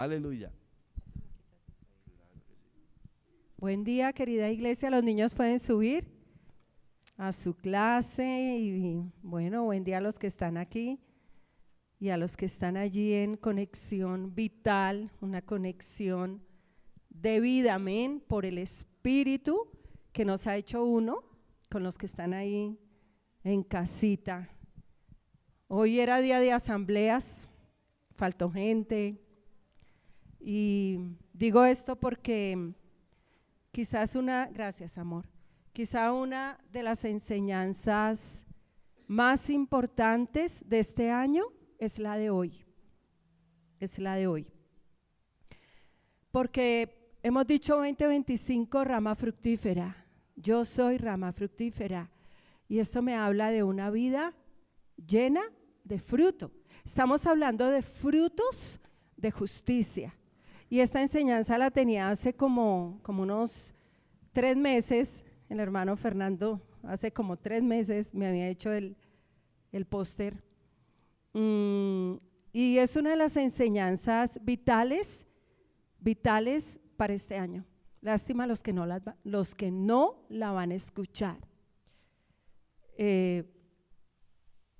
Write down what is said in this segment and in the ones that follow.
Aleluya. Buen día, querida iglesia. Los niños pueden subir a su clase y bueno, buen día a los que están aquí y a los que están allí en conexión vital, una conexión de vida, amén, por el Espíritu que nos ha hecho uno con los que están ahí en casita. Hoy era día de asambleas, faltó gente y digo esto porque quizás gracias amor, quizá una de las enseñanzas más importantes de este año es la de hoy, porque hemos dicho 2025 rama fructífera, yo soy rama fructífera y esto me habla de una vida llena de fruto. Estamos hablando de frutos de justicia y esta enseñanza la tenía hace como unos 3 meses, el hermano Fernando hace como 3 meses me había hecho el póster y es una de las enseñanzas vitales para este año. Lástima los que no la van a escuchar.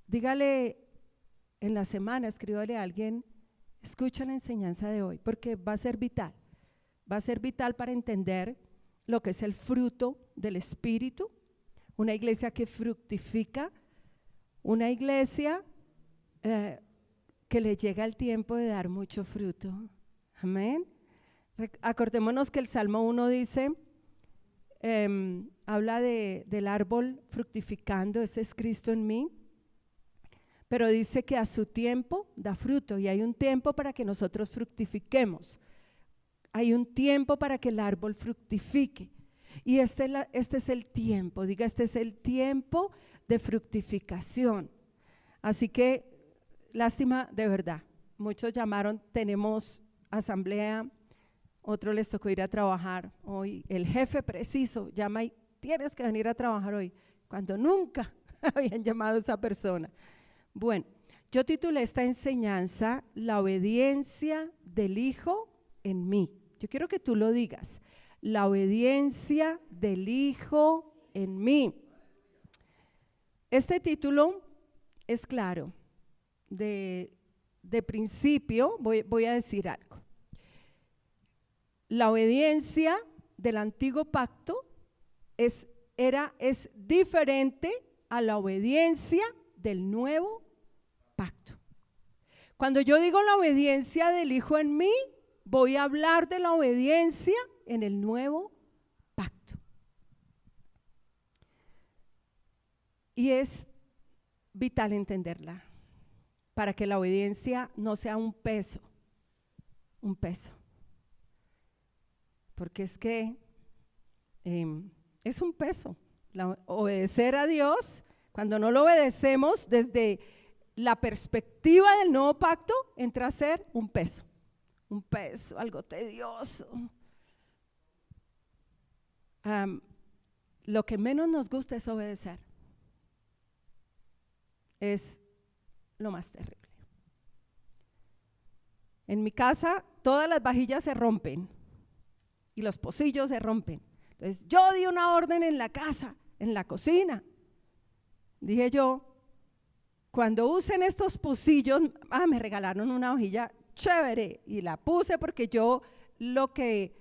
Dígale en la semana, escríbale a alguien, escucha la enseñanza de hoy, porque va a ser vital para entender lo que es el fruto del Espíritu, una iglesia que fructifica, una iglesia que le llega el tiempo de dar mucho fruto, amén. Acordémonos que el Salmo 1 dice, habla del árbol fructificando, ese es Cristo en mí, pero dice que a su tiempo da fruto y hay un tiempo para que nosotros fructifiquemos, hay un tiempo para que el árbol fructifique y este es el tiempo, diga, este es el tiempo de fructificación. Así que lástima de verdad, muchos llamaron, tenemos asamblea, otros les tocó ir a trabajar hoy, el jefe preciso llama y tienes que venir a trabajar hoy, cuando nunca habían llamado a esa persona. Bueno, yo titulé esta enseñanza, la obediencia del Hijo en mí. Yo quiero que tú lo digas, la obediencia del Hijo en mí. Este título es claro, de principio voy a decir algo. La obediencia del antiguo pacto es diferente a la obediencia del nuevo pacto. Cuando yo digo la obediencia del Hijo en mí, voy a hablar de la obediencia en el nuevo pacto. Y es vital entenderla para que la obediencia no sea un peso. Porque es que es un peso. Obedecer a Dios, cuando no lo obedecemos desde la perspectiva del nuevo pacto, entra a ser un peso, algo tedioso. Lo que menos nos gusta es obedecer. Es lo más terrible. En mi casa todas las vajillas se rompen y los pocillos se rompen. Entonces yo di una orden en la casa, en la cocina. Dije yo, cuando usen estos pocillos, me regalaron una vajilla chévere y la puse porque yo lo que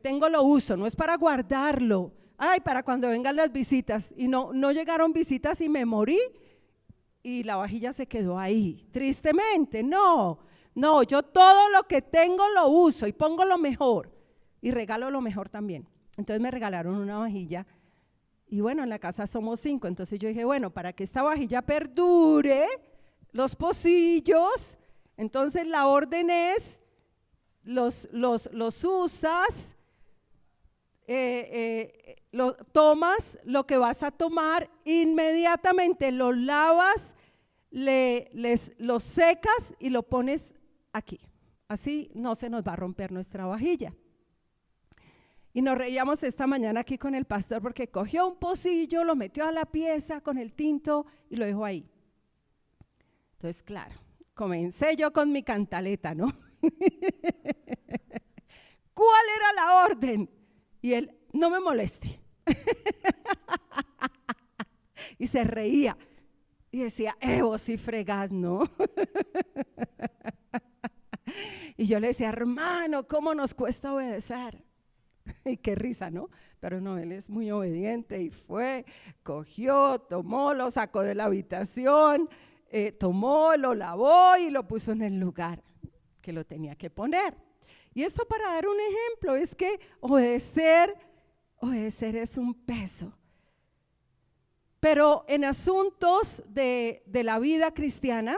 tengo lo uso, no es para guardarlo. Para cuando vengan las visitas. Y no llegaron visitas y me morí y la vajilla se quedó ahí, tristemente. No, yo todo lo que tengo lo uso y pongo lo mejor y regalo lo mejor también. Entonces me regalaron una vajilla y bueno, en la casa somos 5, entonces yo dije, bueno, para que esta vajilla perdure, los pocillos, entonces la orden es, los usas, tomas lo que vas a tomar, inmediatamente lo lavas, lo secas y lo pones aquí. Así no se nos va a romper nuestra vajilla. Y nos reíamos esta mañana aquí con el pastor porque cogió un pocillo, lo metió a la pieza con el tinto y lo dejó ahí. Entonces, claro, comencé yo con mi cantaleta, ¿no? ¿Cuál era la orden? Y él, no me moleste. Y se reía y decía, vos sí fregás, ¿no? Y yo le decía, hermano, ¿cómo nos cuesta obedecer? Y qué risa, ¿no? Pero no, él es muy obediente y fue, cogió, tomó, lo sacó de la habitación, tomó, lo lavó y lo puso en el lugar que lo tenía que poner. Y esto para dar un ejemplo, es que obedecer es un peso. Pero en asuntos de la vida cristiana,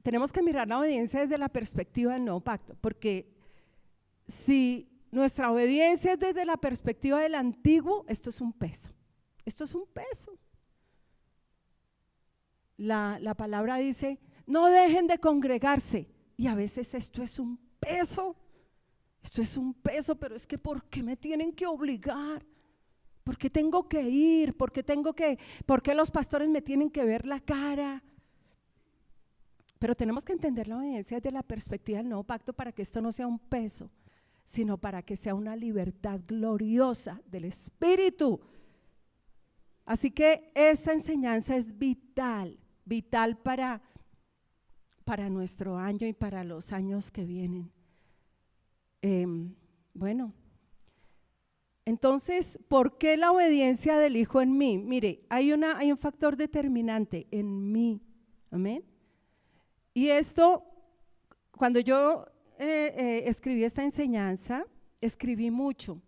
tenemos que mirar la obediencia desde la perspectiva del nuevo pacto, porque si nuestra obediencia es desde la perspectiva del antiguo, esto es un peso. Esto es un peso. La palabra dice, no dejen de congregarse. Y a veces esto es un peso. Esto es un peso, pero es que ¿por qué me tienen que obligar? ¿Por qué tengo que ir? ¿Por qué los pastores me tienen que ver la cara? Pero tenemos que entender la obediencia desde la perspectiva del nuevo pacto para que esto no sea un peso, sino para que sea una libertad gloriosa del Espíritu. Así que esta enseñanza es vital para nuestro año y para los años que vienen. Bueno, entonces, ¿por qué la obediencia del Hijo en mí? Mire, hay un factor determinante en mí, amén. Y esto, cuando yo escribí esta enseñanza, escribí mucho.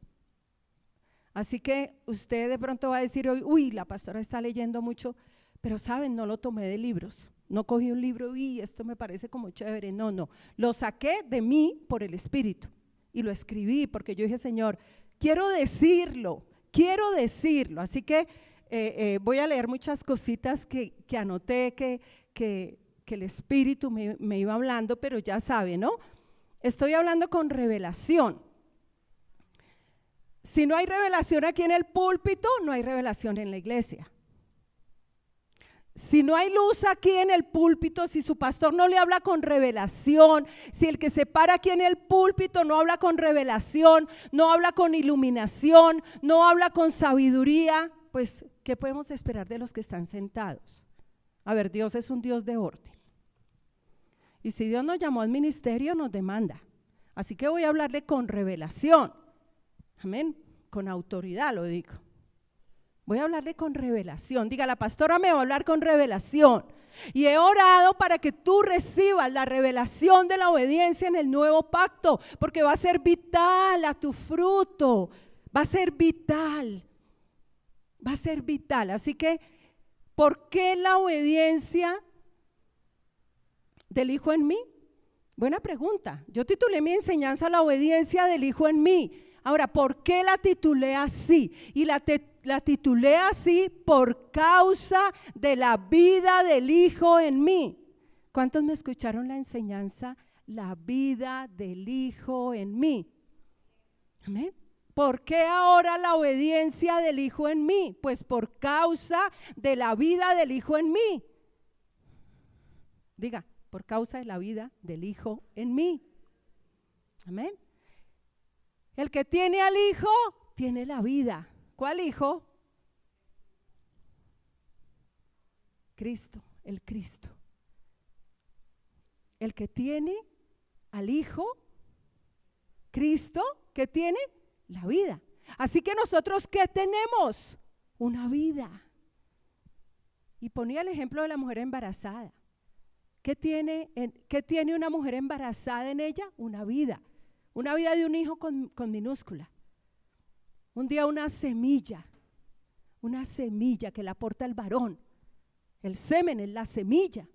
Así que usted de pronto va a decir hoy, uy, la pastora está leyendo mucho, pero saben, no lo tomé de libros. No cogí un libro y esto me parece como chévere. No, lo saqué de mí por el Espíritu y lo escribí porque yo dije, Señor, quiero decirlo. Así que voy a leer muchas cositas que anoté, que el Espíritu me iba hablando, pero ya sabe, ¿no? Estoy hablando con revelación. Si no hay revelación aquí en el púlpito, no hay revelación en la iglesia. Si no hay luz aquí en el púlpito, si su pastor no le habla con revelación, si el que se para aquí en el púlpito no habla con revelación, no habla con iluminación, no habla con sabiduría, pues, ¿qué podemos esperar de los que están sentados? A ver, Dios es un Dios de orden. Y si Dios nos llamó al ministerio, nos demanda. Así que voy a hablarle con revelación. Amén, con autoridad lo digo. Voy a hablarle con revelación. Diga, la pastora me va a hablar con revelación. Y he orado para que tú recibas la revelación de la obediencia en el nuevo pacto, porque va a ser vital a tu fruto. Va a ser vital. Así que, ¿por qué la obediencia del Hijo en mí? Buena pregunta. Yo titulé mi enseñanza La obediencia del Hijo en mí. Ahora, ¿por qué la titulé así? Y la titulé así por causa de la vida del Hijo en mí. ¿Cuántos me escucharon la enseñanza? La vida del Hijo en mí. Amén. ¿Por qué ahora la obediencia del Hijo en mí? Pues por causa de la vida del Hijo en mí. Diga, por causa de la vida del Hijo en mí. Amén. El que tiene al Hijo, tiene la vida. ¿Cuál Hijo? Cristo, el Cristo. El que tiene al Hijo, Cristo, que tiene la vida. Así que nosotros, ¿qué tenemos? Una vida. Y ponía el ejemplo de la mujer embarazada. ¿Qué tiene una mujer embarazada en ella? Una vida de un hijo con minúscula. Un día una semilla que la aporta el varón. El semen es la semilla.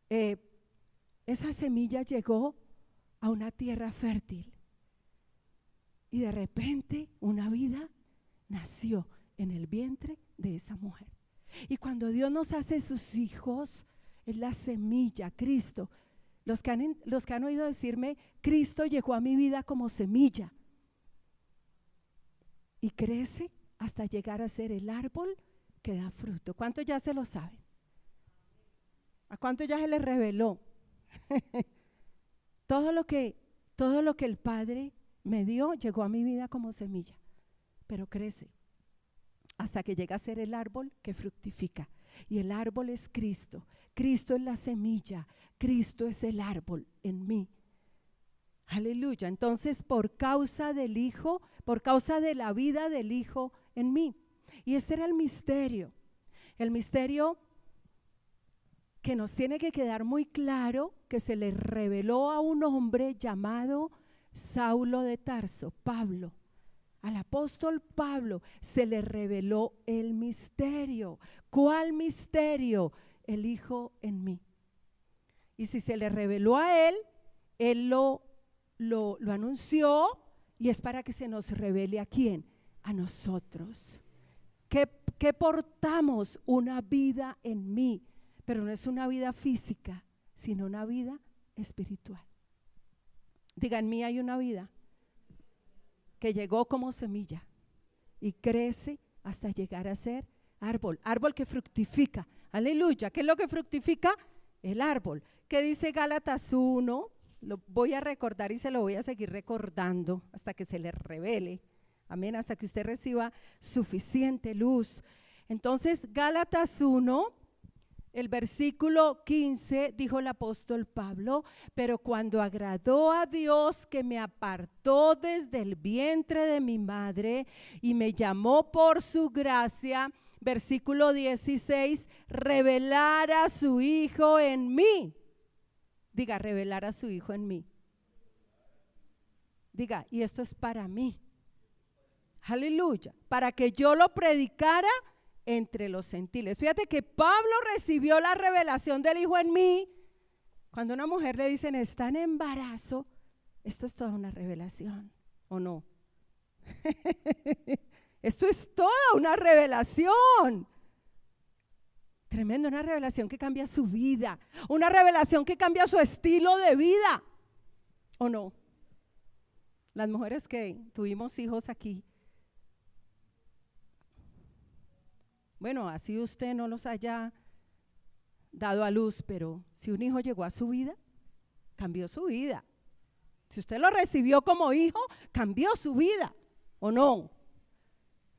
Esa semilla llegó a una tierra fértil y de repente una vida nació en el vientre de esa mujer. Y cuando Dios nos hace sus hijos, es la semilla, Cristo. Los que han oído decirme, Cristo llegó a mi vida como semilla y crece hasta llegar a ser el árbol que da fruto. ¿Cuántos ya se lo saben? ¿A cuántos ya se les reveló? Todo lo que el Padre me dio llegó a mi vida como semilla, pero crece hasta que llega a ser el árbol que fructifica. Y el árbol es Cristo. Cristo es la semilla. Cristo es el árbol en mí. Aleluya. Entonces, por causa del Hijo, por causa de la vida del Hijo en mí. Y ese era el misterio. El misterio que nos tiene que quedar muy claro, que se le reveló a un hombre llamado Saulo de Tarso, Pablo. Al apóstol Pablo se le reveló el misterio. ¿Cuál misterio? El Hijo en mí. Y si se le reveló a él lo anunció, y es para que se nos revele ¿a quién? A nosotros. Que portamos una vida en mí, pero no es una vida física, sino una vida espiritual. Diga, en mí hay una vida que llegó como semilla y crece hasta llegar a ser árbol, árbol que fructifica. Aleluya. ¿Qué es lo que fructifica? El árbol. ¿Qué dice Gálatas 1? Lo voy a recordar y se lo voy a seguir recordando hasta que se le revele. Amén, hasta que usted reciba suficiente luz. Entonces, Gálatas 1, el versículo 15, dijo el apóstol Pablo: pero cuando agradó a Dios, que me apartó desde el vientre de mi madre y me llamó por su gracia, versículo 16, revelar a su Hijo en mí. Diga, revelar a su Hijo en mí. Diga, y esto es para mí. Aleluya, para que yo lo predicara entre los gentiles. Fíjate que Pablo recibió la revelación del Hijo en mí. Cuando a una mujer le dicen está en embarazo, esto es toda una revelación, ¿o no? Esto es toda una revelación. Tremendo, una revelación que cambia su vida, una revelación que cambia su estilo de vida, ¿o no? Las mujeres que tuvimos hijos aquí, bueno, así usted no los haya dado a luz, pero si un hijo llegó a su vida, cambió su vida. Si usted lo recibió como hijo, cambió su vida, ¿o no?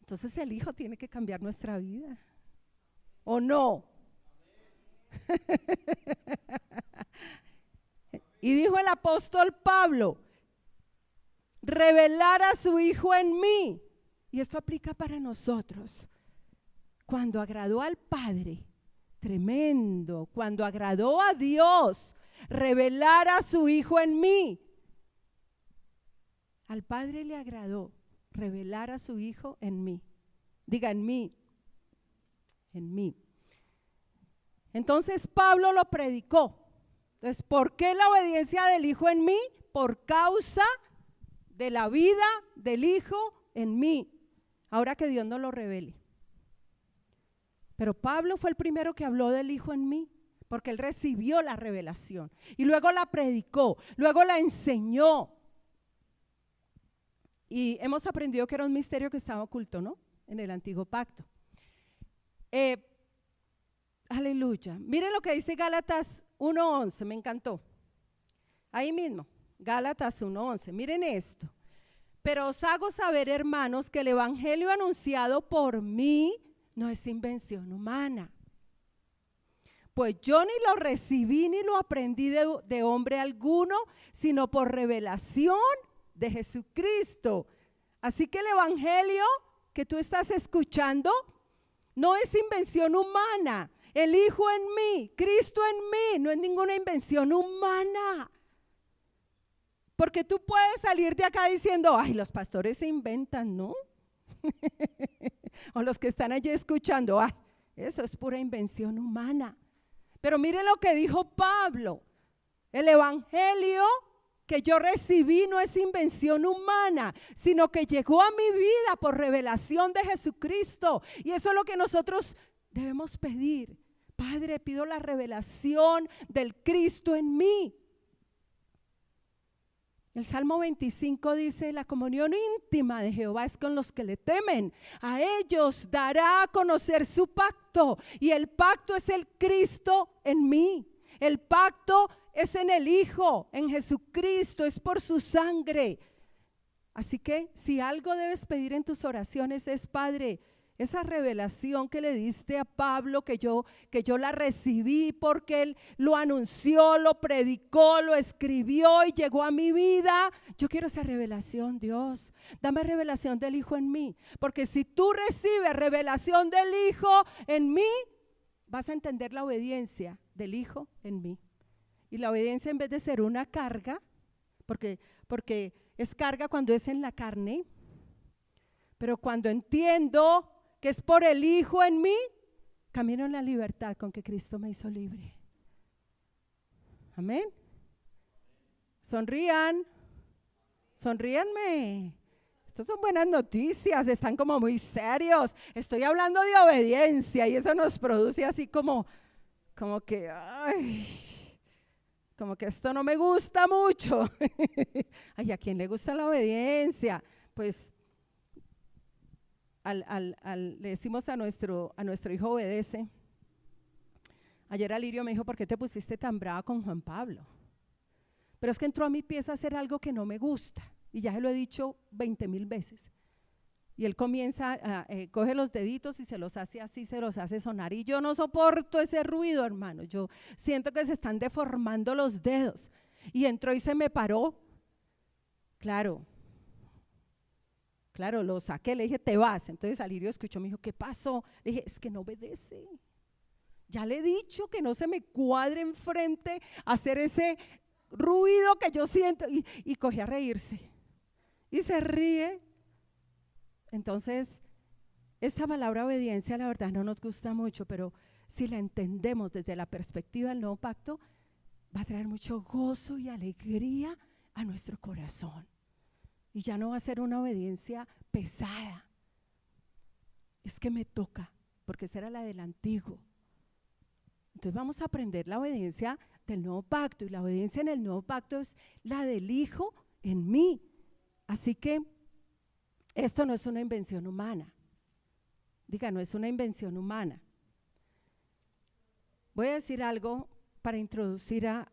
Entonces el hijo tiene que cambiar nuestra vida, ¿o no? Y dijo el apóstol Pablo, revelar a su Hijo en mí. Y esto aplica para nosotros. Cuando agradó al Padre, tremendo, cuando agradó a Dios, revelar a su Hijo en mí. Al Padre le agradó revelar a su Hijo en mí. Diga, en mí. En mí. Entonces Pablo lo predicó. Entonces, ¿por qué la obediencia del Hijo en mí? Por causa de la vida del Hijo en mí. Ahora que Dios nos lo revele. Pero Pablo fue el primero que habló del Hijo en mí, porque él recibió la revelación y luego la predicó, luego la enseñó. Y hemos aprendido que era un misterio que estaba oculto, ¿no? En el antiguo pacto. Aleluya. Miren lo que dice Gálatas 1:11, me encantó. Ahí mismo, Gálatas 1:11, miren esto. Pero os hago saber, hermanos, que el evangelio anunciado por mí no es invención humana. Pues yo ni lo recibí ni lo aprendí de hombre alguno, sino por revelación de Jesucristo. Así que el evangelio que tú estás escuchando no es invención humana. El Hijo en mí, Cristo en mí, no es ninguna invención humana. Porque tú puedes salir de acá diciendo, ay, los pastores se inventan, ¿no? O los que están allí escuchando, ay, eso es pura invención humana. Pero mire lo que dijo Pablo, el evangelio que yo recibí no es invención humana, sino que llegó a mi vida por revelación de Jesucristo. Y eso es lo que nosotros debemos pedir. Padre, pido la revelación del Cristo en mí. El Salmo 25 dice, la comunión íntima de Jehová es con los que le temen. A ellos dará a conocer su pacto. Y el pacto es el Cristo en mí. El pacto es en el Hijo, en Jesucristo, es por su sangre. Así que si algo debes pedir en tus oraciones es: Padre, esa revelación que le diste a Pablo, que yo la recibí porque él lo anunció, lo predicó, lo escribió y llegó a mi vida. Yo quiero esa revelación, Dios. Dame revelación del Hijo en mí. Porque si tú recibes revelación del Hijo en mí, vas a entender la obediencia del Hijo en mí. Y la obediencia, en vez de ser una carga, porque es carga cuando es en la carne, pero cuando entiendo que es por el Hijo en mí, camino en la libertad con que Cristo me hizo libre. Amén. Sonríanme. Estas son buenas noticias, están como muy serios. Estoy hablando de obediencia y eso nos produce así como que, como que esto no me gusta mucho. Ay, ¿a quién le gusta la obediencia? Pues le decimos a nuestro hijo: obedece. Ayer Alirio me dijo: ¿por qué te pusiste tan brava con Juan Pablo? Pero es que entró a mi pieza a hacer algo que no me gusta, y ya se lo he dicho 20,000 veces. Y él comienza, coge los deditos y se los hace así, se los hace sonar, y yo no soporto ese ruido, hermano. Yo siento que se están deformando los dedos. Y entró y se me paró. Claro, lo saqué, le dije: te vas. Entonces Alirio escuchó, me dijo: ¿qué pasó? Le dije: es que no obedece. Ya le he dicho que no se me cuadre enfrente a hacer ese ruido que yo siento. Y cogió a reírse. Y se ríe. Entonces, esta palabra obediencia, la verdad, no nos gusta mucho, pero si la entendemos desde la perspectiva del nuevo pacto, va a traer mucho gozo y alegría a nuestro corazón. Y ya no va a ser una obediencia pesada. Es que me toca, porque esa era la del antiguo. Entonces vamos a aprender la obediencia del nuevo pacto, y la obediencia en el nuevo pacto es la del Hijo en mí. Así que esto no es una invención humana. Diga, no es una invención humana. Voy a decir algo para introducir a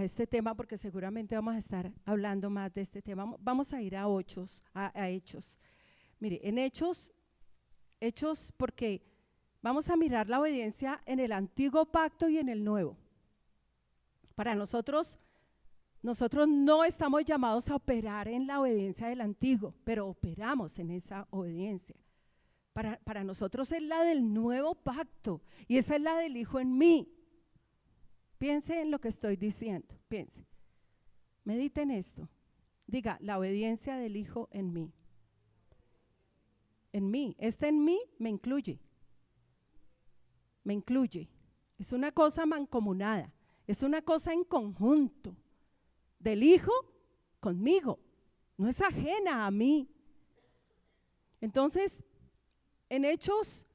este tema, porque seguramente vamos a estar hablando más de este tema. Vamos a ir a Hechos. Mire, en Hechos, porque vamos a mirar la obediencia en el antiguo pacto y en el nuevo. Para nosotros no estamos llamados a operar en la obediencia del antiguo, pero operamos en esa obediencia. Para nosotros es la del nuevo pacto, y esa es la del Hijo en mí. Piense en lo que estoy diciendo, piense. Medite en esto. Diga: la obediencia del Hijo en mí. En mí. Este en mí me incluye. Me incluye. Es una cosa mancomunada. Es una cosa en conjunto. Del Hijo conmigo. No es ajena a mí. Entonces, en Hechos,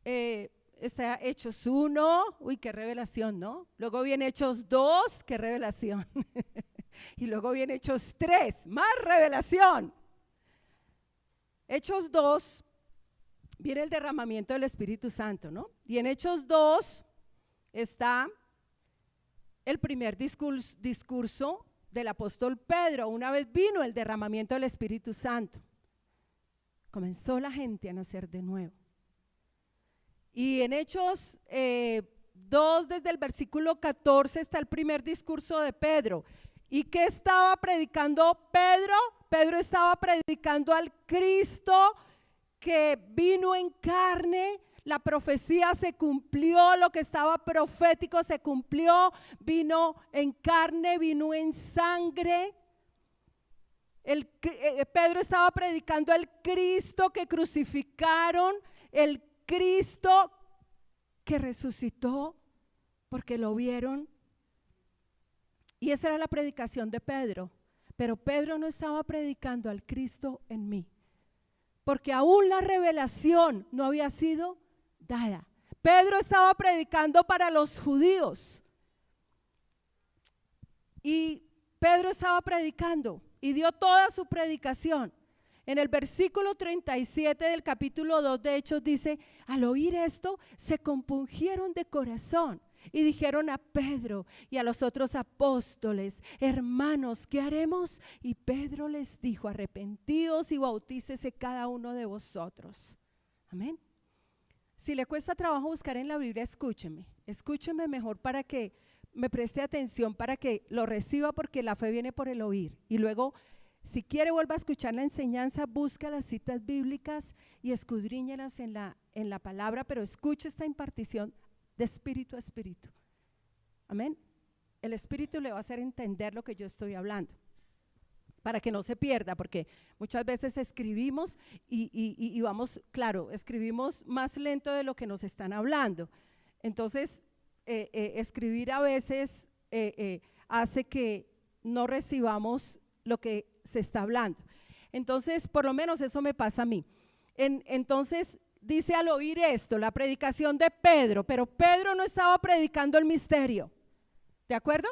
está Hechos 1, uy, qué revelación, ¿no? Luego viene Hechos 2, qué revelación. Y luego viene Hechos 3, más revelación. Hechos 2, viene el derramamiento del Espíritu Santo, ¿no? Y en Hechos 2 está el primer discurso del apóstol Pedro. Una vez vino el derramamiento del Espíritu Santo, comenzó la gente a nacer de nuevo. Y en Hechos 2, desde el versículo 14, está el primer discurso de Pedro. ¿Y qué estaba predicando Pedro? Pedro estaba predicando al Cristo que vino en carne. La profecía se cumplió, lo que estaba profético se cumplió, vino en carne, vino en sangre. Pedro estaba predicando al Cristo que crucificaron, el Cristo que resucitó, porque lo vieron. Y esa era la predicación de Pedro. Pero Pedro no estaba predicando al Cristo en mí, porque aún la revelación no había sido dada. Pedro estaba predicando para los judíos, y Pedro estaba predicando y dio toda su predicación. En el versículo 37 del capítulo 2 de Hechos dice: al oír esto se compungieron de corazón Y dijeron a Pedro y a los otros apóstoles: hermanos, ¿qué haremos? Y Pedro les dijo: arrepentíos y bautícese cada uno de vosotros. Amén. Si le cuesta trabajo buscar en la Biblia, escúcheme mejor para que me preste atención, para que lo reciba, porque la fe viene por el oír. Y luego, si quiere, vuelva a escuchar la enseñanza, busca las citas bíblicas y escudriñelas en la palabra, pero escuche esta impartición de espíritu a espíritu. Amén. El espíritu le va a hacer entender lo que yo estoy hablando, para que no se pierda, porque muchas veces escribimos y vamos, claro, escribimos más lento de lo que nos están hablando. Entonces, escribir a veces hace que no recibamos lo que se está hablando. Entonces, por lo menos eso me pasa a mí. Entonces, dice al oír esto, la predicación de Pedro, pero Pedro no estaba predicando el misterio, ¿de acuerdo?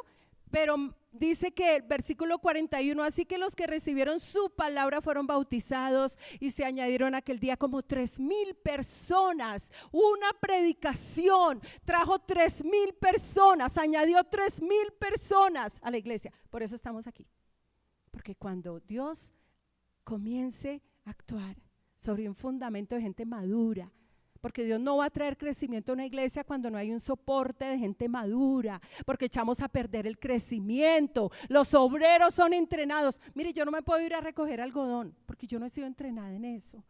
Pero dice que el versículo 41, así que los que recibieron su palabra fueron bautizados y se añadieron aquel día como 3,000 personas. Una predicación trajo 3,000 personas, añadió 3,000 personas a la iglesia. Por eso estamos aquí, porque cuando Dios comience a actuar sobre un fundamento de gente madura, porque Dios no va a traer crecimiento a una iglesia cuando no hay un soporte de gente madura, porque echamos a perder el crecimiento. Los obreros son entrenados. Mire, yo no me puedo ir a recoger algodón porque yo no he sido entrenada en eso.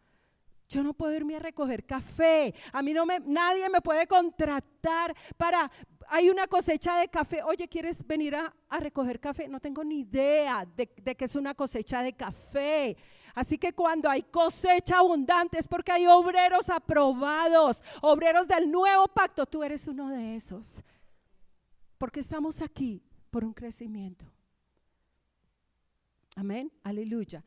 Yo no puedo irme a recoger café. A mí nadie me puede contratar hay una cosecha de café. Oye, ¿quieres venir a recoger café? No tengo ni idea de que es una cosecha de café. Así que cuando hay cosecha abundante es porque hay obreros aprobados, obreros del nuevo pacto. Tú eres uno de esos. Porque estamos aquí por un crecimiento. Amén, aleluya.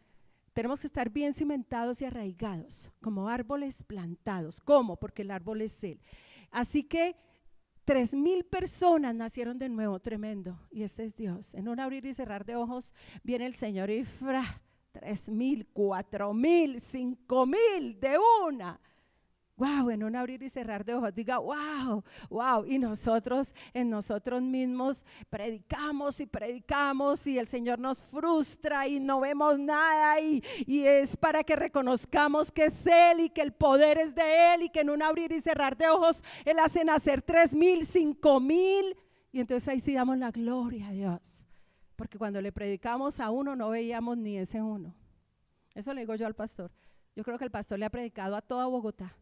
Tenemos que estar bien cimentados y arraigados, como árboles plantados. ¿Cómo? Porque el árbol es Él. Así que 3,000 personas nacieron de nuevo, tremendo. Y este es Dios. En un abrir y cerrar de ojos viene el Señor y 3,000, 4,000, 5,000 de una. Wow, en un abrir y cerrar de ojos, diga wow, wow. Y nosotros en nosotros mismos predicamos y el Señor nos frustra y no vemos nada y es para que reconozcamos que es Él y que el poder es de Él y que en un abrir y cerrar de ojos Él hace nacer 3,000, 5,000 y entonces ahí sí damos la gloria a Dios, porque cuando le predicamos a uno no veíamos ni ese uno. Eso le digo yo al pastor. Yo creo que el pastor le ha predicado a toda Bogotá.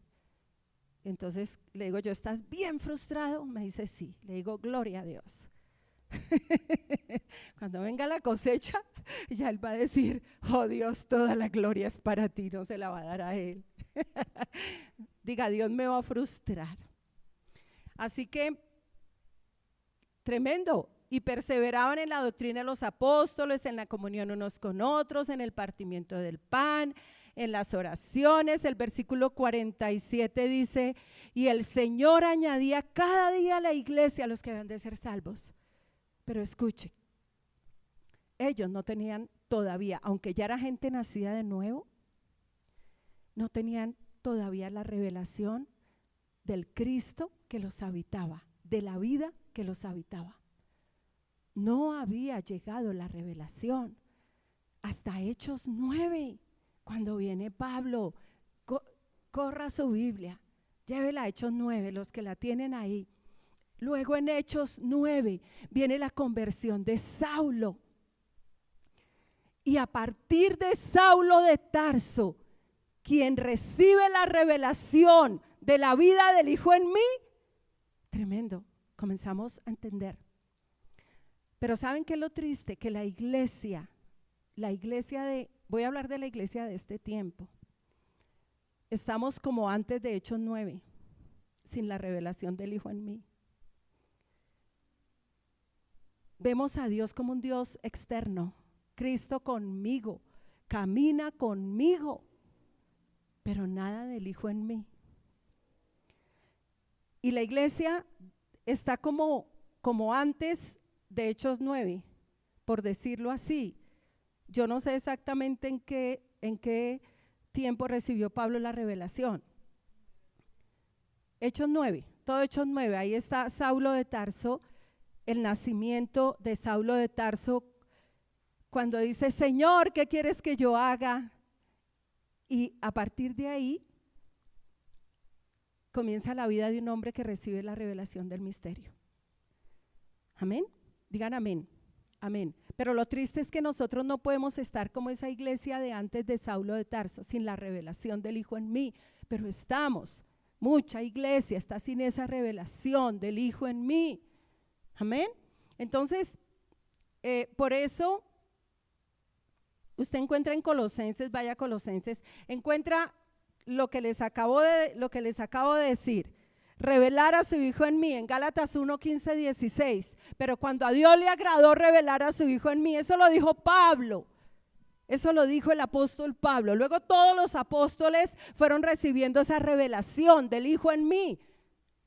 Entonces le digo yo: ¿estás bien frustrado? Me dice sí. Le digo: gloria a Dios. Cuando venga la cosecha, ya Él va a decir: oh Dios, toda la gloria es para ti, no se la va a dar a Él. Diga: Dios me va a frustrar. Así que, tremendo. Y perseveraban en la doctrina de los apóstoles, en la comunión unos con otros, en el partimiento del pan, en las oraciones. El versículo 47 dice: y el Señor añadía cada día a la iglesia a los que habían de ser salvos. Pero escuche, ellos no tenían todavía, aunque ya era gente nacida de nuevo, no tenían todavía la revelación del Cristo que los habitaba, de la vida que los habitaba. No había llegado la revelación hasta Hechos 9, cuando viene Pablo. Corra su Biblia, llévela a Hechos 9, los que la tienen ahí. Luego en Hechos 9 viene la conversión de Saulo. Y a partir de Saulo de Tarso, quien recibe la revelación de la vida del Hijo en mí, tremendo, comenzamos a entender. Pero ¿saben qué es lo triste? Que la iglesia voy a hablar de la iglesia de este tiempo. Estamos como antes de Hechos 9, sin la revelación del Hijo en mí. Vemos a Dios como un Dios externo. Cristo conmigo, camina conmigo, pero nada del Hijo en mí. Y la iglesia está como antes de Hechos 9, por decirlo así. Yo no sé exactamente en qué tiempo recibió Pablo la revelación. Hechos 9, todo Hechos 9, ahí está Saulo de Tarso, el nacimiento de Saulo de Tarso, cuando dice, Señor, ¿qué quieres que yo haga? Y a partir de ahí comienza la vida de un hombre que recibe la revelación del misterio. Amén. Digan amén. Amén. Pero lo triste es que nosotros no podemos estar como esa iglesia de antes de Saulo de Tarso, sin la revelación del Hijo en mí. Pero estamos, mucha iglesia está sin esa revelación del Hijo en mí. Amén. Entonces, por eso, usted encuentra en Colosenses, vaya a Colosenses, encuentra lo que les acabo de decir. Revelar a su Hijo en mí, en Gálatas 1, 15, 16. Pero cuando a Dios le agradó revelar a su Hijo en mí, eso lo dijo Pablo. Eso lo dijo el apóstol Pablo. Luego todos los apóstoles fueron recibiendo esa revelación del Hijo en mí.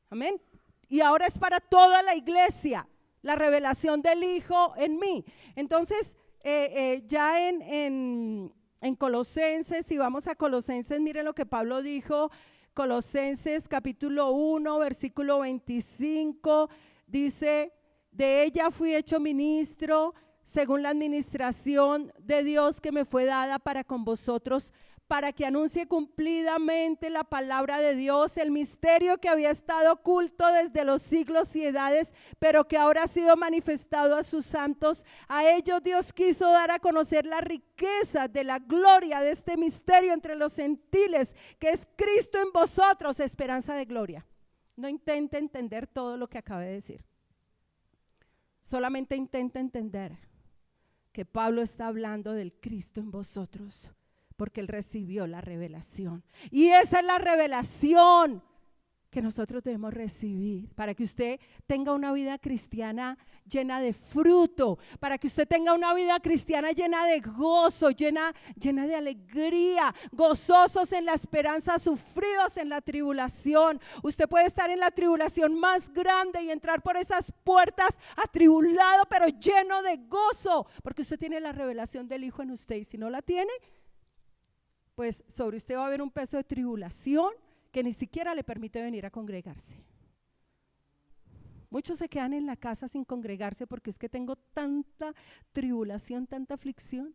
Amén. Y ahora es para toda la iglesia, la revelación del Hijo en mí. Entonces, ya en Colosenses, si vamos a Colosenses, miren lo que Pablo dijo. Colosenses capítulo 1, versículo 25, dice, de ella fui hecho ministro según la administración de Dios que me fue dada para con vosotros, para que anuncie cumplidamente la palabra de Dios, el misterio que había estado oculto desde los siglos y edades, pero que ahora ha sido manifestado a sus santos. A ellos Dios quiso dar a conocer la riqueza de la gloria de este misterio entre los gentiles, que es Cristo en vosotros, esperanza de gloria. No intente entender todo lo que acabé de decir. Solamente intenta entender que Pablo está hablando del Cristo en vosotros, porque él recibió la revelación. Y esa es la revelación que nosotros debemos recibir para que usted tenga una vida cristiana llena de fruto, para que usted tenga una vida cristiana llena de gozo, llena de alegría, gozosos en la esperanza, sufridos en la tribulación. Usted puede estar en la tribulación más grande y entrar por esas puertas atribulado, pero lleno de gozo, porque usted tiene la revelación del Hijo en usted. Y si no la tiene, pues sobre usted va a haber un peso de tribulación que ni siquiera le permite venir a congregarse. Muchos se quedan en la casa sin congregarse porque es que tengo tanta tribulación, tanta aflicción.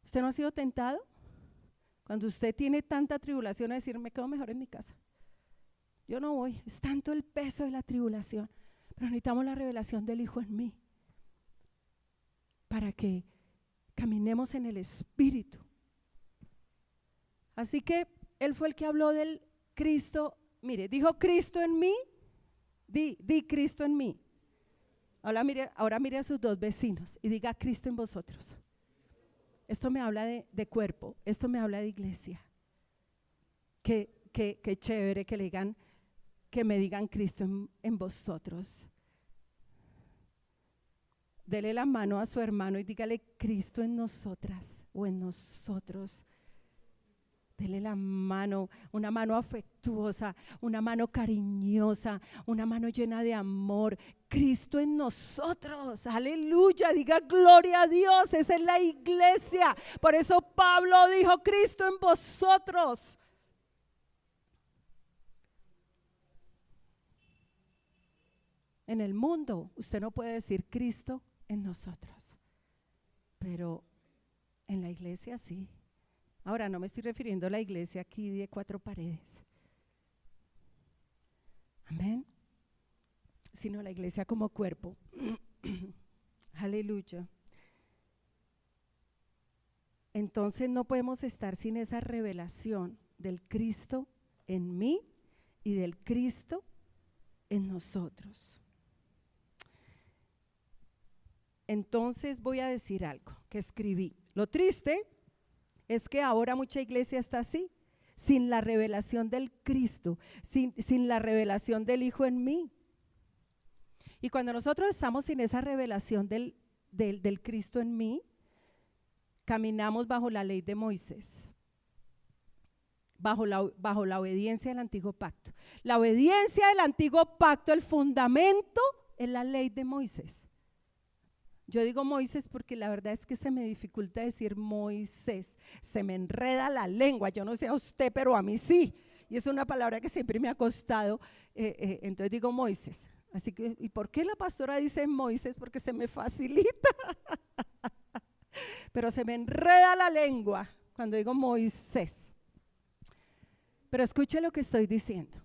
¿Usted no ha sido tentado? Cuando usted tiene tanta tribulación a decir, me quedo mejor en mi casa. Yo no voy, es tanto el peso de la tribulación, pero necesitamos la revelación del Hijo en mí para que caminemos en el Espíritu. Así que él fue el que habló del Cristo. Mire, dijo Cristo en mí. Di Cristo en mí. Ahora mire a sus dos vecinos y diga Cristo en vosotros. Esto me habla de cuerpo, esto me habla de iglesia. Qué chévere que le digan, que me digan Cristo en vosotros. Dele la mano a su hermano y dígale Cristo en nosotras o en nosotros. Dele la mano, una mano afectuosa, una mano cariñosa, una mano llena de amor. Cristo en nosotros, aleluya, diga gloria a Dios, esa es la iglesia. Por eso Pablo dijo Cristo en vosotros. En el mundo usted no puede decir Cristo en nosotros, pero en la iglesia sí. Ahora no me estoy refiriendo a la iglesia aquí de 4 paredes, amén, sino a la iglesia como cuerpo. Aleluya. Entonces no podemos estar sin esa revelación del Cristo en mí y del Cristo en nosotros. Entonces voy a decir algo que escribí. Lo triste es que ahora mucha iglesia está así, sin la revelación del Cristo, sin la revelación del Hijo en mí. Y cuando nosotros estamos sin esa revelación del Cristo en mí, caminamos bajo la ley de Moisés, bajo la obediencia del antiguo pacto. La obediencia del antiguo pacto, el fundamento es la ley de Moisés. Yo digo Moisés porque la verdad es que se me dificulta decir Moisés, se me enreda la lengua, yo no sé a usted, pero a mí sí. y es una palabra que siempre me ha costado, entonces digo Moisés. Así que, ¿y por qué la pastora dice Moisés? Porque se me facilita, pero se me enreda la lengua cuando digo Moisés. Pero escuche lo que estoy diciendo.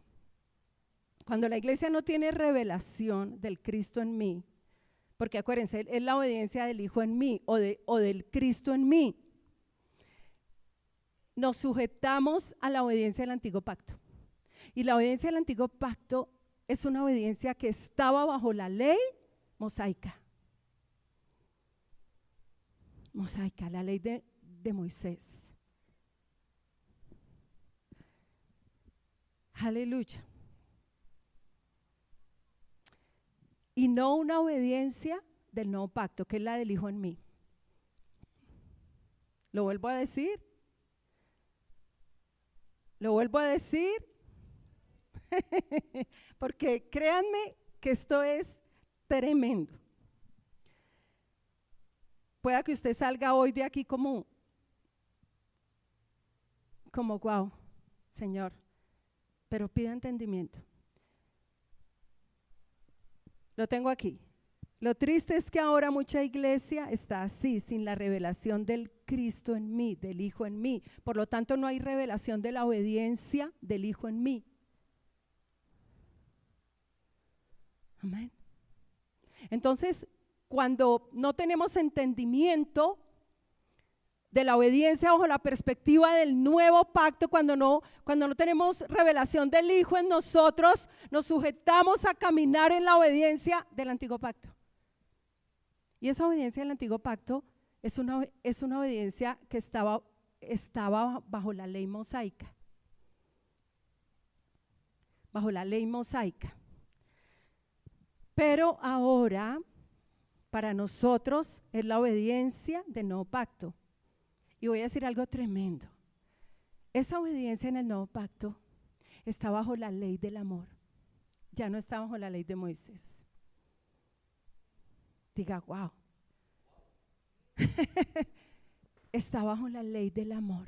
Cuando la iglesia no tiene revelación del Cristo en mí, porque acuérdense, es la obediencia del Hijo en mí o del Cristo en mí, nos sujetamos a la obediencia del antiguo pacto. Y la obediencia del antiguo pacto es una obediencia que estaba bajo la ley mosaica. Mosaica, la ley de Moisés. Aleluya. Y no una obediencia del nuevo pacto, que es la del Hijo en mí. Lo vuelvo a decir. Lo vuelvo a decir. Porque créanme que esto es tremendo. Pueda que usted salga hoy de aquí como wow, Señor, pero pida entendimiento. Lo tengo aquí. Lo triste es que ahora mucha iglesia está así, sin la revelación del Cristo en mí, del Hijo en mí. Por lo tanto, no hay revelación de la obediencia del Hijo en mí. Amén. Entonces, cuando no tenemos entendimiento de la obediencia bajo la perspectiva del nuevo pacto, cuando no tenemos revelación del Hijo en nosotros, nos sujetamos a caminar en la obediencia del antiguo pacto. Y esa obediencia del antiguo pacto es una obediencia que estaba bajo la ley mosaica. Bajo la ley mosaica. Pero ahora, para nosotros, es la obediencia del nuevo pacto. Y voy a decir algo tremendo. Esa obediencia en el nuevo pacto está bajo la ley del amor. Ya no está bajo la ley de Moisés. Diga, wow. Está bajo la ley del amor.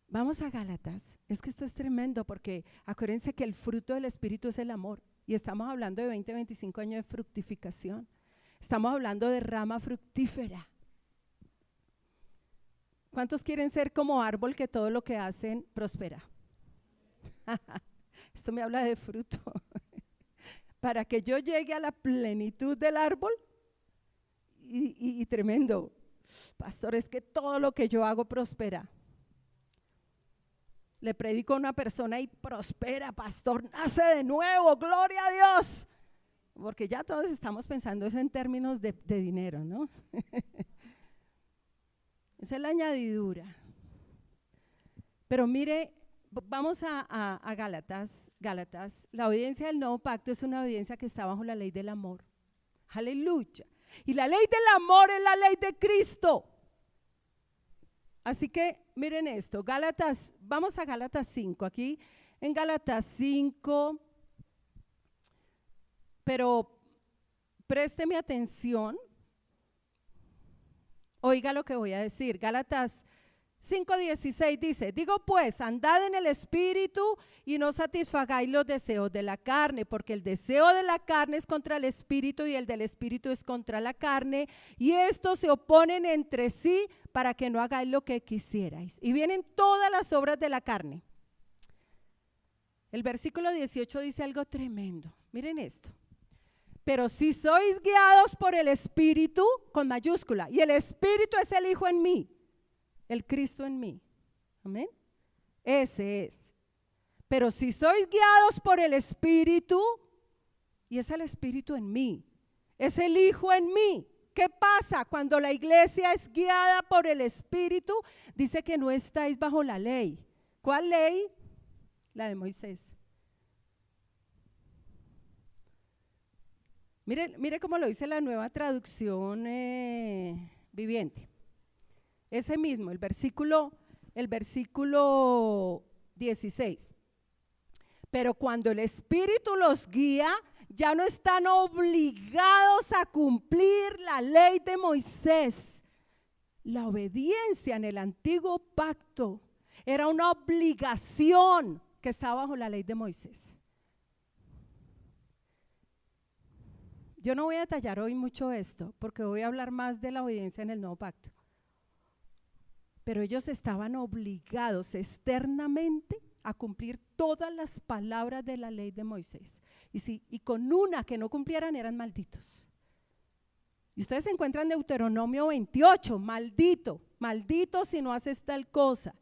Vamos a Gálatas. Es que esto es tremendo porque acuérdense que el fruto del Espíritu es el amor. Y estamos hablando de 20, 25 años de fructificación. Estamos hablando de rama fructífera. ¿Cuántos quieren ser como árbol que todo lo que hacen prospera? Esto me habla de fruto. Para que yo llegue a la plenitud del árbol, y tremendo, pastor, es que todo lo que yo hago prospera. Le predico a una persona y prospera, pastor, nace de nuevo, gloria a Dios. Porque ya todos estamos pensando eso en términos de dinero, ¿no? Esa es la añadidura. Pero mire, vamos a Gálatas. La obediencia del nuevo pacto es una obediencia que está bajo la ley del amor. Aleluya. Y la ley del amor es la ley de Cristo. Así que miren esto, vamos a Gálatas 5. Aquí en Gálatas 5, pero présteme atención. Oiga lo que voy a decir. Gálatas 5:16 dice: digo pues, andad en el Espíritu y no satisfagáis los deseos de la carne, porque el deseo de la carne es contra el Espíritu y el del Espíritu es contra la carne, y estos se oponen entre sí para que no hagáis lo que quisierais. Y vienen todas las obras de la carne. El versículo 18 dice algo tremendo. Miren esto. Pero si sois guiados por el Espíritu, con mayúscula, y el Espíritu es el Hijo en mí, el Cristo en mí. Amén. Ese es. Pero si sois guiados por el Espíritu, y es el Espíritu en mí, es el Hijo en mí. ¿Qué pasa cuando la iglesia es guiada por el Espíritu? Dice que no estáis bajo la ley. ¿Cuál ley? La de Moisés. Mire cómo lo dice la Nueva Traducción Viviente. Ese mismo, el versículo 16. Pero cuando el Espíritu los guía, ya no están obligados a cumplir la ley de Moisés. La obediencia en el antiguo pacto Era una obligación que estaba bajo la ley de Moisés. Yo no voy a detallar hoy mucho esto, porque voy a hablar más de la obediencia en el nuevo pacto. Pero ellos estaban obligados externamente a cumplir todas las palabras de la ley de Moisés. Y con una que no cumplieran eran malditos. Y ustedes se encuentran en Deuteronomio 28, maldito, maldito si no haces tal cosa.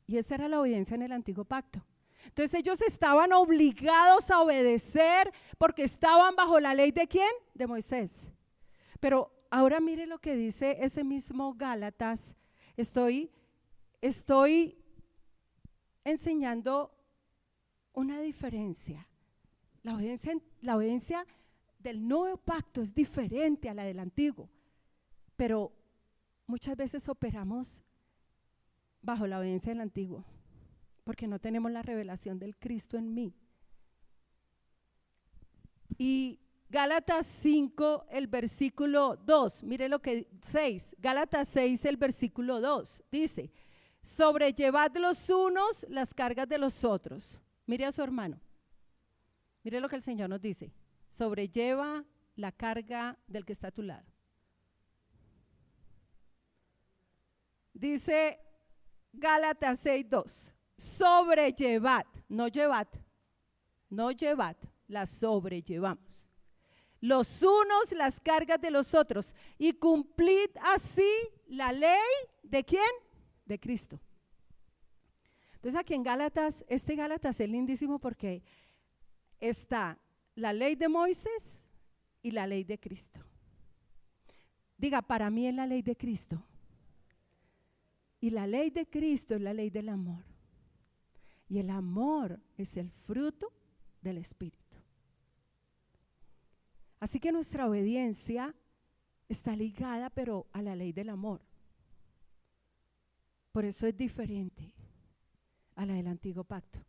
Y esa era la obediencia en el antiguo pacto. Entonces ellos estaban obligados a obedecer porque estaban bajo la ley ¿de quién? De Moisés. Pero ahora mire lo que dice ese mismo Gálatas. Estoy enseñando una diferencia. La obediencia del nuevo pacto es diferente a la del antiguo, pero muchas veces operamos bajo la obediencia del antiguo porque no tenemos la revelación del Cristo en mí. Y Gálatas 5, el versículo 2, mire lo que 6, Gálatas 6, el versículo 2, dice: sobrellevad los unos las cargas de los otros. Mire a su hermano, mire lo que el Señor nos dice: sobrelleva la carga del que está a tu lado. Dice Gálatas 6:2, sobrellevad, no llevad, la sobrellevamos. Los unos las cargas de los otros y cumplid así la ley ¿de quién? De Cristo. Entonces aquí en Gálatas, Gálatas es lindísimo porque está la ley de Moisés y la ley de Cristo. Diga, para mí es la ley de Cristo. Y la ley de Cristo es la ley del amor. Y el amor es el fruto del Espíritu. Así que nuestra obediencia está ligada, pero a la ley del amor. Por eso es diferente a la del antiguo pacto.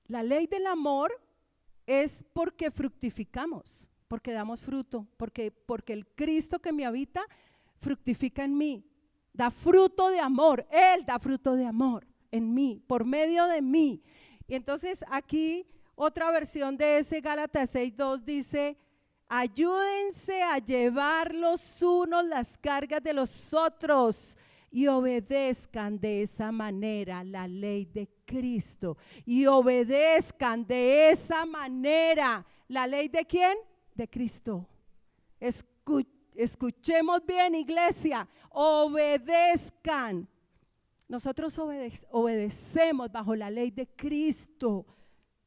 La ley del amor es porque fructificamos, porque damos fruto, porque el Cristo que me habita fructifica en mí, da fruto de amor. Él da fruto de amor en mí, por medio de mí. Y entonces aquí otra versión de ese Gálatas 6:2 dice: ayúdense a llevar los unos las cargas de los otros y obedezcan de esa manera la ley de Cristo. Y obedezcan de esa manera la ley ¿de quién? De Cristo. Escuchemos bien, iglesia, obedezcan. Nosotros obedecemos bajo la ley de Cristo,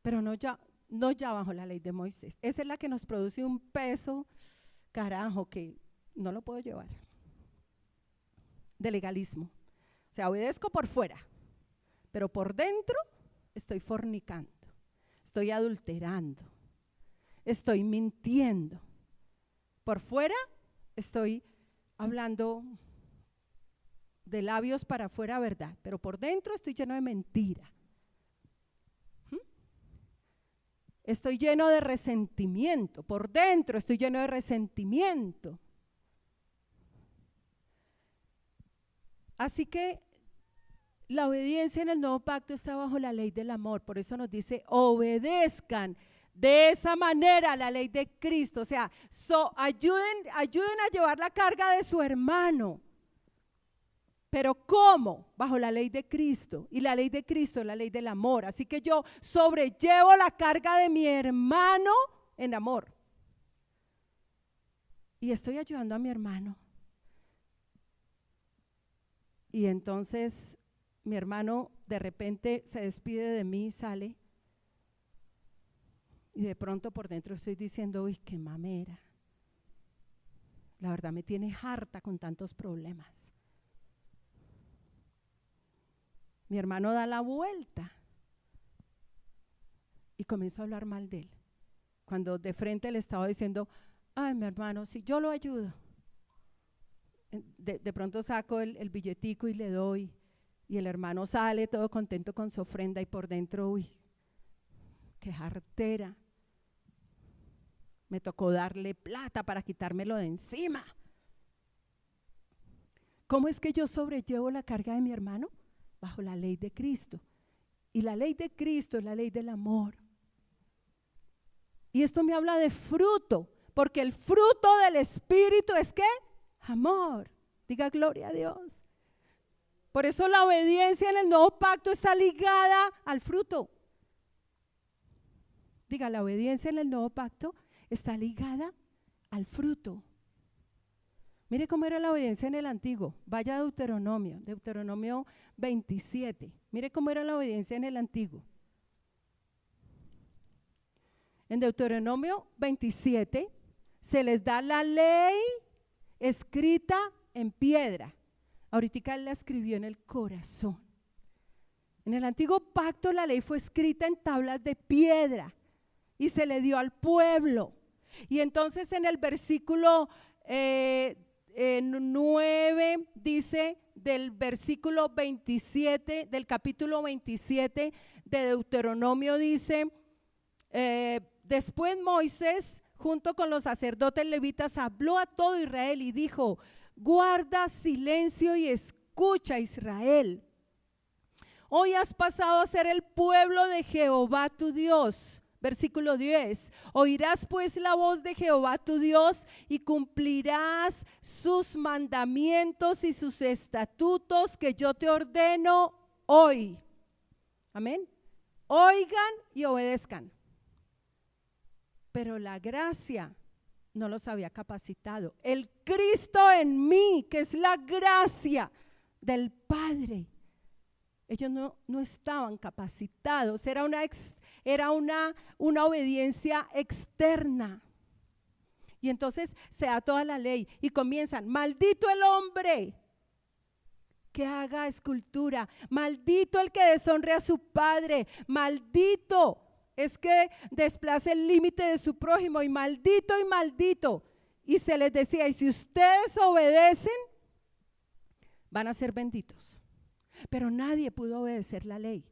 pero no ya bajo la ley de Moisés. Esa es la que nos produce un peso, carajo, que no lo puedo llevar, de legalismo. O sea, obedezco por fuera, pero por dentro estoy fornicando, estoy adulterando, estoy mintiendo. Por fuera estoy hablando de labios para afuera verdad, pero por dentro estoy lleno de mentira. Estoy lleno de resentimiento, por dentro estoy lleno de resentimiento. Así que la obediencia en el nuevo pacto está bajo la ley del amor, por eso nos dice: obedezcan de esa manera la ley de Cristo. O sea, ayuden a llevar la carga de su hermano. Pero ¿cómo? Bajo la ley de Cristo. Y la ley de Cristo es la ley del amor. Así que yo sobrellevo la carga de mi hermano en amor. Y estoy ayudando a mi hermano. Y entonces mi hermano de repente se despide de mí y sale. Y de pronto por dentro estoy diciendo: uy, qué mamera. La verdad me tiene harta con tantos problemas. Mi hermano da la vuelta y comienzo a hablar mal de él. Cuando de frente le estaba diciendo: ay, mi hermano, si yo lo ayudo. De pronto saco el billetico y le doy. Y el hermano sale todo contento con su ofrenda y por dentro, uy, qué jartera. Me tocó darle plata para quitármelo de encima. ¿Cómo es que yo sobrellevo la carga de mi hermano? Bajo la ley de Cristo. Y la ley de Cristo es la ley del amor. Y esto me habla de fruto, porque el fruto del Espíritu es ¿qué? Amor. Diga gloria a Dios. Por eso la obediencia en el nuevo pacto está ligada al fruto. Diga, la obediencia en el nuevo pacto está ligada al fruto. Mire cómo era la obediencia en el antiguo. Vaya a Deuteronomio 27. Mire cómo era la obediencia en el antiguo. En Deuteronomio 27 se les da la ley escrita en piedra. Ahorita él la escribió en el corazón. En el antiguo pacto la ley fue escrita en tablas de piedra y se le dio al pueblo. Y entonces en el versículo 9 dice, del versículo 27, del capítulo 27 de Deuteronomio dice, después Moisés junto con los sacerdotes levitas habló a todo Israel y dijo: guarda silencio y escucha, Israel. Hoy has pasado a ser el pueblo de Jehová tu Dios. Versículo 10. Oirás pues la voz de Jehová tu Dios y cumplirás sus mandamientos y sus estatutos que yo te ordeno hoy. Amén. Oigan y obedezcan. Pero la gracia no los había capacitado. El Cristo en mí, que es la gracia del Padre. Ellos no estaban capacitados. Era una obediencia externa. Y entonces se da toda la ley y comienzan: maldito el hombre que haga escultura, maldito el que deshonre a su padre, maldito es que desplace el límite de su prójimo, y maldito y maldito. Y se les decía: y si ustedes obedecen, van a ser benditos. Pero nadie pudo obedecer la ley.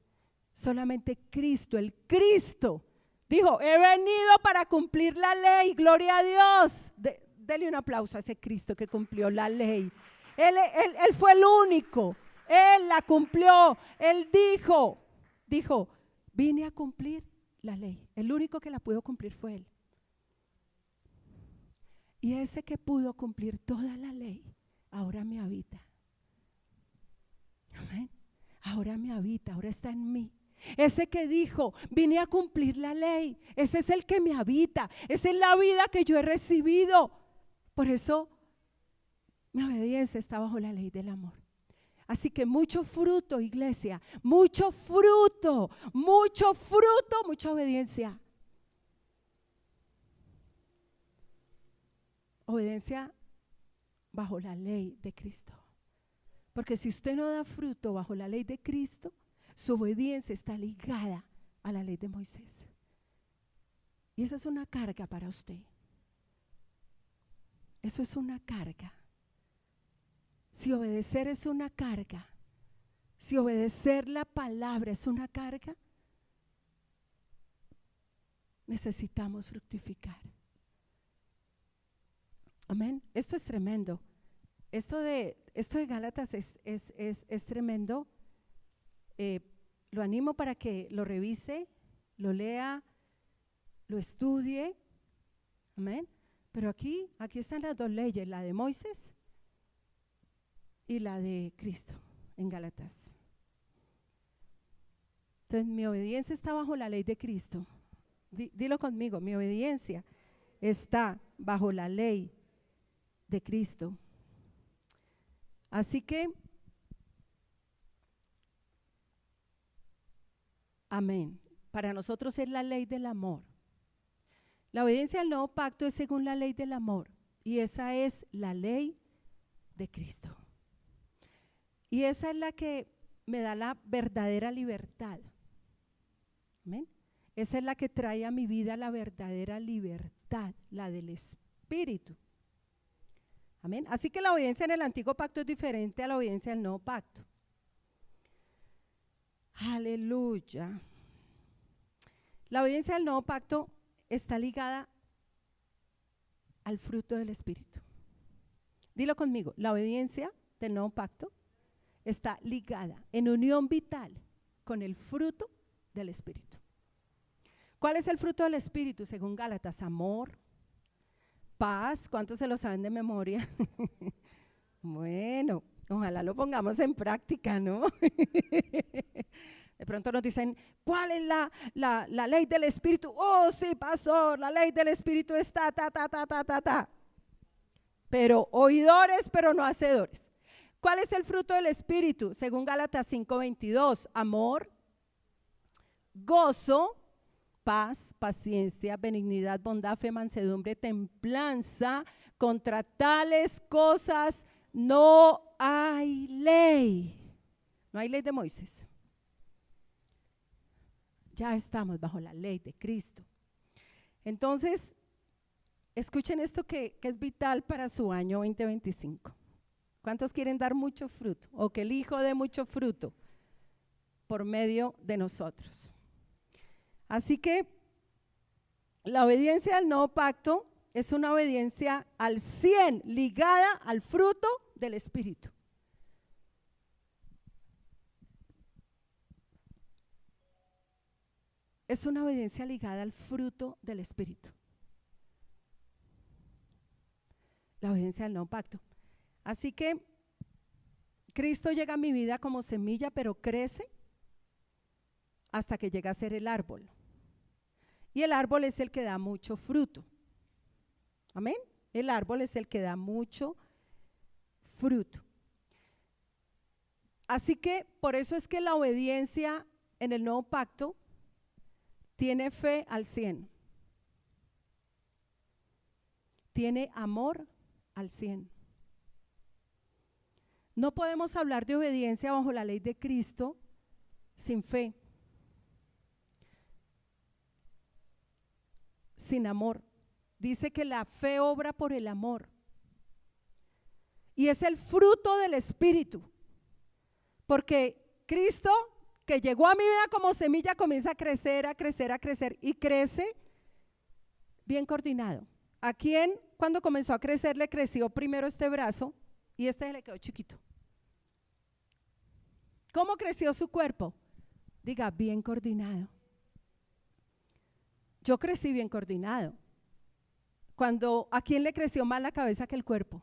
Solamente Cristo, el Cristo, dijo: he venido para cumplir la ley. Gloria a Dios. Dele un aplauso a ese Cristo que cumplió la ley. Él fue el único. Él la cumplió. Él dijo, vine a cumplir la ley. El único que la pudo cumplir fue Él. Y ese que pudo cumplir toda la ley, ahora me habita. Amén. Ahora me habita, ahora está en mí. Ese que dijo: vine a cumplir la ley, ese es el que me habita. Esa es la vida que yo he recibido. Por eso mi obediencia está bajo la ley del amor. Así que mucho fruto, iglesia, mucha obediencia. Obediencia bajo la ley de Cristo. Porque si usted no da fruto bajo la ley de Cristo, su obediencia está ligada a la ley de Moisés. Y esa es una carga para usted. Eso es una carga. Si obedecer es una carga, si obedecer la palabra es una carga, necesitamos fructificar. Amén. Esto es tremendo. Esto de Gálatas es tremendo. Lo animo para que lo revise, lo lea, lo estudie. Amén. Pero aquí están las dos leyes, la de Moisés y la de Cristo en Gálatas. Entonces mi obediencia está bajo la ley de Cristo. Dilo conmigo: mi obediencia está bajo la ley de Cristo. Así que, amén. Para nosotros es la ley del amor. La obediencia al nuevo pacto es según la ley del amor, y esa es la ley de Cristo. Y esa es la que me da la verdadera libertad. Amén. Esa es la que trae a mi vida la verdadera libertad, la del Espíritu. Amén. Así que la obediencia en el antiguo pacto es diferente a la obediencia del nuevo pacto. Aleluya. La obediencia del nuevo pacto está ligada al fruto del Espíritu. Dilo conmigo: la obediencia del nuevo pacto está ligada en unión vital con el fruto del Espíritu. ¿Cuál es el fruto del Espíritu? Según Gálatas, amor, paz. ¿Cuántos se lo saben de memoria? Bueno, ojalá lo pongamos en práctica, ¿no? De pronto nos dicen, ¿cuál es la ley del Espíritu? Oh, sí, pastor, la ley del Espíritu está, ta. Pero oidores, pero no hacedores. ¿Cuál es el fruto del Espíritu? Según Gálatas 5:22, amor, gozo, paz, paciencia, benignidad, bondad, fe, mansedumbre, templanza. Contra tales cosas no hay ley. No hay ley de Moisés. Ya estamos bajo la ley de Cristo. Entonces, escuchen esto que es vital para su año 2025. ¿Cuántos quieren dar mucho fruto? O que el Hijo dé mucho fruto por medio de nosotros. Así que la obediencia al nuevo pacto es una obediencia al 100 ligada al fruto del Espíritu. Es una obediencia ligada al fruto del Espíritu. La obediencia al nuevo pacto. Así que Cristo llega a mi vida como semilla, pero crece hasta que llega a ser el árbol. Y el árbol es el que da mucho fruto. Amén. El árbol es el que da mucho fruto. Así que por eso es que la obediencia en el nuevo pacto tiene fe al 100. Tiene amor al 100. No podemos hablar de obediencia bajo la ley de Cristo sin fe, sin amor. Dice que la fe obra por el amor. Y es el fruto del Espíritu. Porque Cristo, que llegó a mi vida como semilla, comienza a crecer y crece bien coordinado. ¿A quién cuando comenzó a crecer le creció primero este brazo y este se le quedó chiquito? ¿Cómo creció su cuerpo? Diga, bien coordinado. Yo crecí bien coordinado. ¿A quién le creció más la cabeza que el cuerpo?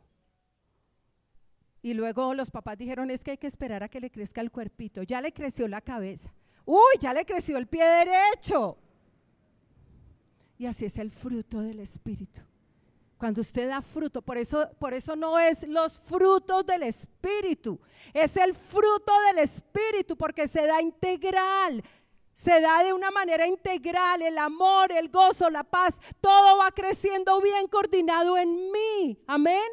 Y luego los papás dijeron, es que hay que esperar a que le crezca el cuerpito. Ya le creció la cabeza. ¡Uy! Ya le creció el pie derecho. Y así es el fruto del Espíritu. Cuando usted da fruto, por eso no es los frutos del Espíritu, es el fruto del Espíritu, porque se da integral, se da de una manera integral, el amor, el gozo, la paz, todo va creciendo bien coordinado en mí, amén.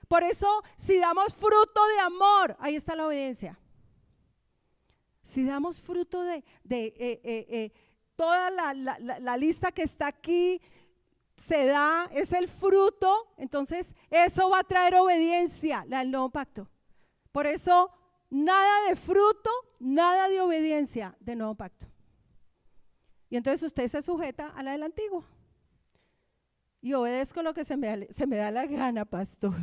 Por eso, si damos fruto de amor, ahí está la obediencia. Si damos fruto de toda la lista que está aquí, se da, es el fruto, entonces eso va a traer obediencia, el nuevo pacto. Por eso, nada de fruto, nada de obediencia del nuevo pacto. Y entonces usted se sujeta a la del antiguo. Y obedezco lo que se me da la gana, pastor.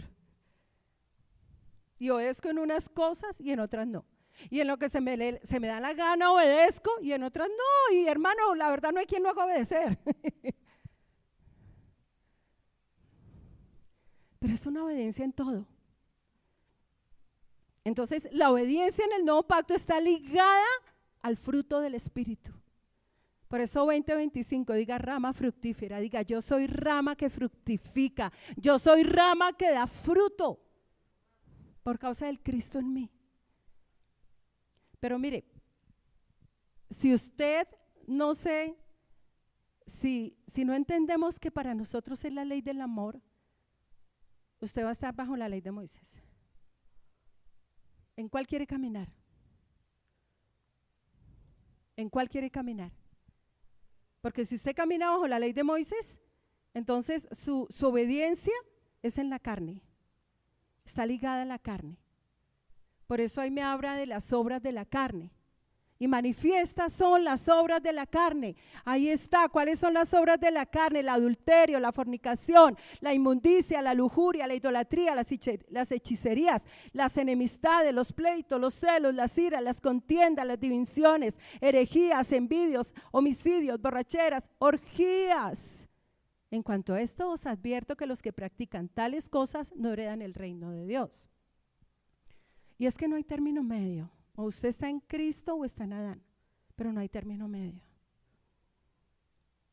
Y obedezco en unas cosas y en otras no. Y en lo que se me da la gana obedezco y en otras no. Y hermano, la verdad no hay quien lo haga obedecer. Pero es una obediencia en todo. Entonces, la obediencia en el nuevo pacto está ligada al fruto del Espíritu. Por eso 2025, diga rama fructífera, diga yo soy rama que fructifica, yo soy rama que da fruto por causa del Cristo en mí. Pero mire, si usted no sé, si no entendemos que para nosotros es la ley del amor, usted va a estar bajo la ley de Moisés. ¿En cuál quiere caminar? ¿En cuál quiere caminar? Porque si usted camina bajo la ley de Moisés, entonces su obediencia es en la carne, está ligada a la carne. Por eso ahí me habla de las obras de la carne. Y manifiestas son las obras de la carne. Ahí está. ¿Cuáles son las obras de la carne? El adulterio, la fornicación, la inmundicia, la lujuria, la idolatría, las hechicerías, las enemistades, los pleitos, los celos, las iras, las contiendas, las divisiones, herejías, envidios, homicidios, borracheras, orgías. En cuanto a esto, os advierto que los que practican tales cosas no heredan el reino de Dios. Y es que no hay término medio. O usted está en Cristo o está en Adán, pero no hay término medio.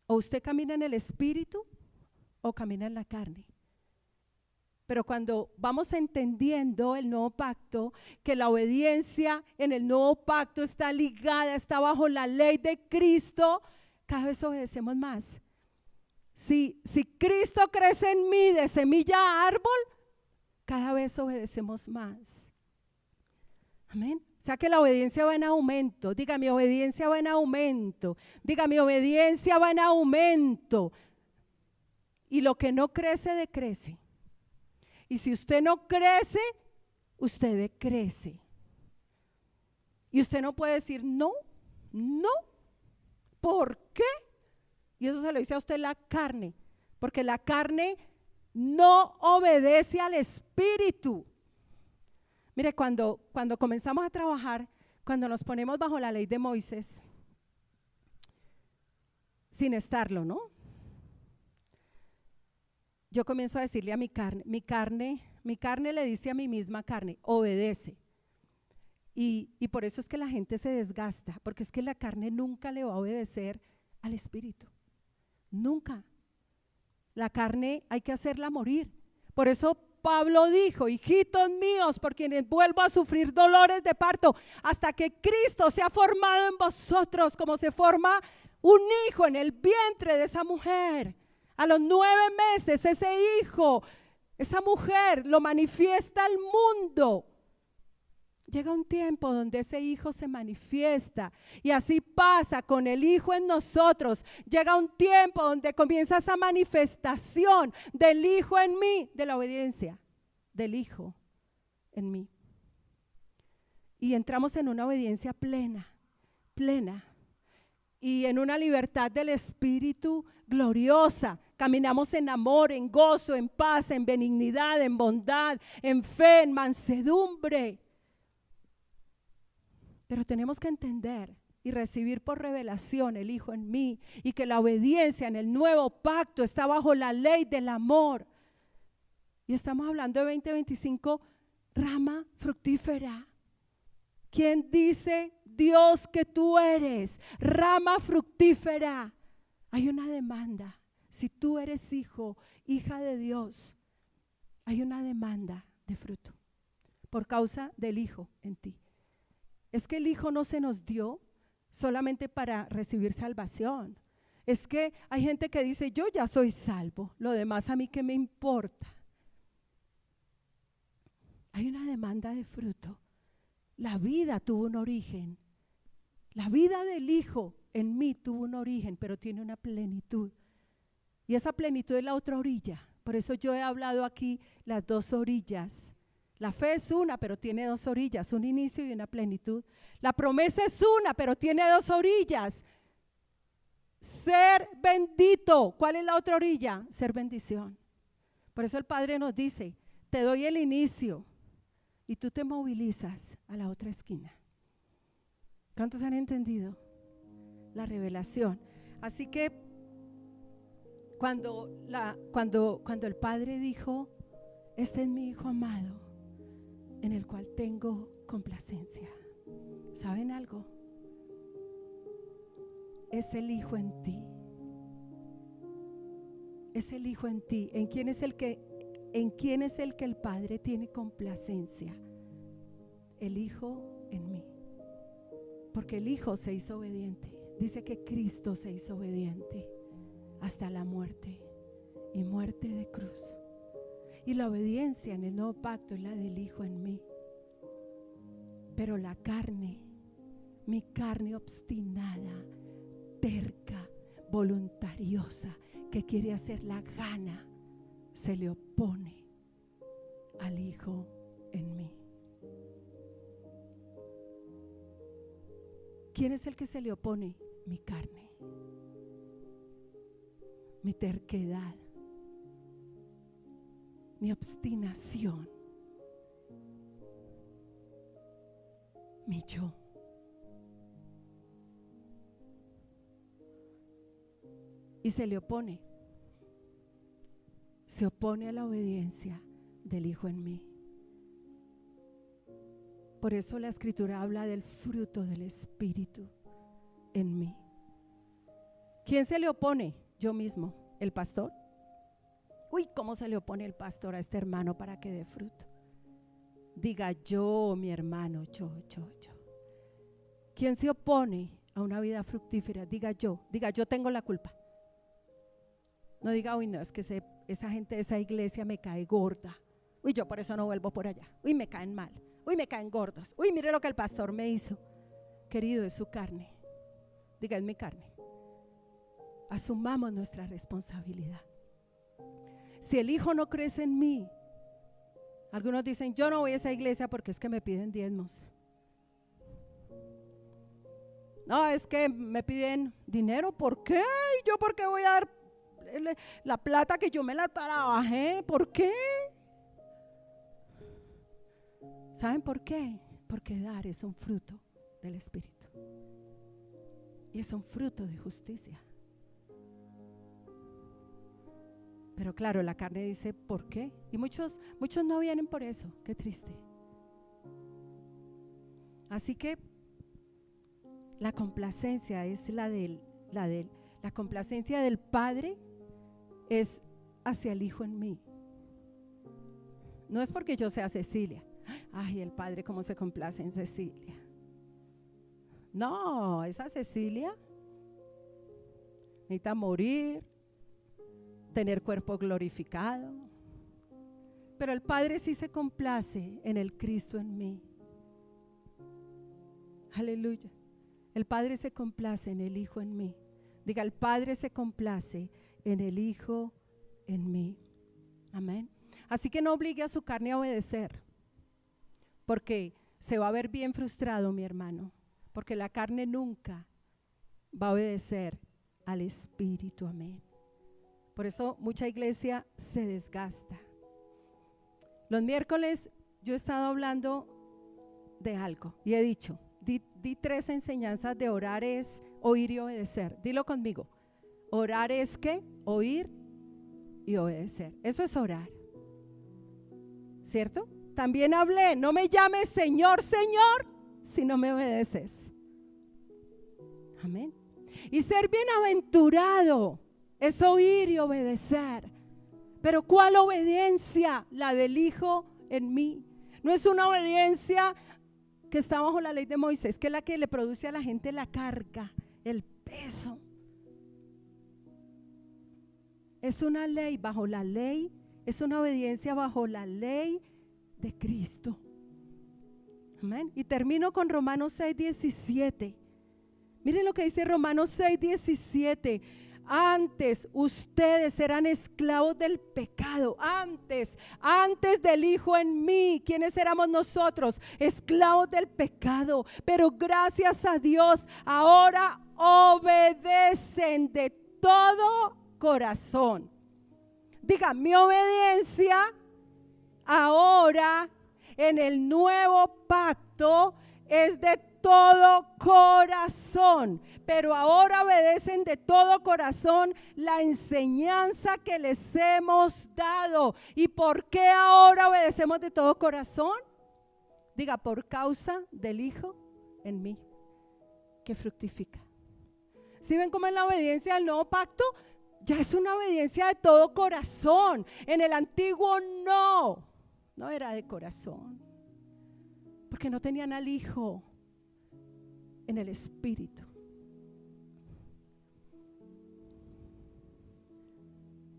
O usted camina en el Espíritu o camina en la carne. Pero cuando vamos entendiendo el nuevo pacto, que la obediencia en el nuevo pacto está ligada, está bajo la ley de Cristo, cada vez obedecemos más. Si Cristo crece en mí de semilla a árbol, cada vez obedecemos más. Amén. O sea que la obediencia va en aumento. Diga, mi obediencia va en aumento. Diga, mi obediencia va en aumento. Y lo que no crece, decrece. Y si usted no crece, usted decrece. Y usted no puede decir no. ¿Por qué? Y eso se lo dice a usted la carne. Porque la carne no obedece al Espíritu. Mire, cuando comenzamos a trabajar, cuando nos ponemos bajo la ley de Moisés, sin estarlo, ¿no? Yo comienzo a decirle a mi carne le dice a mi misma carne, obedece. Y por eso es que la gente se desgasta, porque es que la carne nunca le va a obedecer al Espíritu. Nunca. La carne hay que hacerla morir. Por eso Pablo dijo, hijitos míos, por quienes vuelvo a sufrir dolores de parto, hasta que Cristo se ha formado en vosotros, como se forma un hijo en el vientre de esa mujer. A los 9 meses ese hijo, esa mujer lo manifiesta al mundo. Llega un tiempo donde ese hijo se manifiesta y así pasa con el hijo en nosotros. Llega un tiempo donde comienza esa manifestación del hijo en mí, de la obediencia del hijo en mí. Y entramos en una obediencia plena y en una libertad del Espíritu gloriosa. Caminamos en amor, en gozo, en paz, en benignidad, en bondad, en fe, en mansedumbre. Pero tenemos que entender y recibir por revelación el Hijo en mí y que la obediencia en el nuevo pacto está bajo la ley del amor. Y estamos hablando de 2025, rama fructífera. ¿Quién dice Dios que tú eres? Rama fructífera. Hay una demanda. Si tú eres hijo, hija de Dios, hay una demanda de fruto por causa del Hijo en ti. Es que el Hijo no se nos dio solamente para recibir salvación. Es que hay gente que dice, yo ya soy salvo, lo demás a mí qué me importa. Hay una demanda de fruto. La vida tuvo un origen. La vida del Hijo en mí tuvo un origen, pero tiene una plenitud. Y esa plenitud es la otra orilla. Por eso yo he hablado aquí las dos orillas. La fe es una, pero tiene dos orillas, un inicio y una plenitud. La promesa es una, pero tiene dos orillas. Ser bendito. ¿Cuál es la otra orilla? Ser bendición. Por eso el Padre nos dice, te doy el inicio y tú te movilizas a la otra esquina. ¿Cuántos han entendido? La revelación. Así que cuando el Padre dijo, este es mi Hijo amado, en el cual tengo complacencia. ¿Saben algo? Es el Hijo en ti. Es el Hijo en ti. ¿En quién es el que el Padre tiene complacencia? El Hijo en mí. Porque el Hijo se hizo obediente. Dice que Cristo se hizo obediente hasta la muerte y muerte de cruz. Y la obediencia en el nuevo pacto es la del Hijo en mí. Pero la carne, mi carne obstinada, terca, voluntariosa, que quiere hacer la gana, se le opone al Hijo en mí. ¿Quién es el que se le opone? Mi carne, mi terquedad, mi obstinación, mi yo. Y se le opone. Se opone a la obediencia del Hijo en mí. Por eso la Escritura habla del fruto del Espíritu en mí. ¿Quién se le opone? Yo mismo, el pastor. Uy, ¿cómo se le opone el pastor a este hermano para que dé fruto? Diga yo, mi hermano, yo. ¿Quién se opone a una vida fructífera? Diga yo tengo la culpa. No diga, uy, no, es que esa gente de esa iglesia me cae gorda. Uy, yo por eso no vuelvo por allá. Uy, me caen mal. Uy, me caen gordos. Uy, mire lo que el pastor me hizo. Querido, es su carne. Diga, es mi carne. Asumamos nuestra responsabilidad. Si el Hijo no crece en mí, algunos dicen, yo no voy a esa iglesia porque es que me piden diezmos. No, es que me piden dinero. ¿Por qué? ¿Yo por qué voy a dar la plata que yo me la trabajé? ¿Por qué? ¿Saben por qué? Porque dar es un fruto del Espíritu y es un fruto de justicia. Pero claro, la carne dice, ¿por qué? Y muchos no vienen por eso. Qué triste. Así que la complacencia es la complacencia del Padre es hacia el Hijo en mí. No es porque yo sea Cecilia. Ay, el Padre cómo se complace en Cecilia. No, esa Cecilia necesita morir, tener cuerpo glorificado. Pero el Padre sí se complace en el Cristo en mí. Aleluya. El Padre se complace en el Hijo en mí. Diga, el Padre se complace en el Hijo en mí. Amén. Así que no obligue a su carne a obedecer, porque se va a ver bien frustrado, mi hermano, porque la carne nunca va a obedecer al Espíritu. Amén. Por eso mucha iglesia se desgasta. Los miércoles yo he estado hablando de algo y he dicho, di 3 enseñanzas de orar es oír y obedecer. Dilo conmigo. Orar es ¿qué? Oír y obedecer. Eso es orar. ¿Cierto? También hablé, no me llames Señor, Señor, si no me obedeces. Amén. Y ser bienaventurado es oír y obedecer. Pero ¿cuál obediencia? La del Hijo en mí. No es una obediencia que está bajo la ley de Moisés, que es la que le produce a la gente la carga, el peso. Es una ley bajo la ley, es una obediencia bajo la ley de Cristo. Amén. Y termino con Romanos 6:17. Miren lo que dice Romanos 6:17. Antes ustedes eran esclavos del pecado, antes del Hijo en mí. ¿Quiénes éramos nosotros? Esclavos del pecado, pero gracias a Dios ahora obedecen de todo corazón. Diga, mi obediencia ahora en el nuevo pacto es de todo corazón, pero ahora obedecen de todo corazón la enseñanza que les hemos dado. ¿Y por qué ahora obedecemos de todo corazón? Diga, por causa del Hijo en mí, que fructifica. ¿Sí ven cómo es la obediencia del nuevo pacto? Ya es una obediencia de todo corazón. En el antiguo no era de corazón, porque no tenían al Hijo en el Espíritu.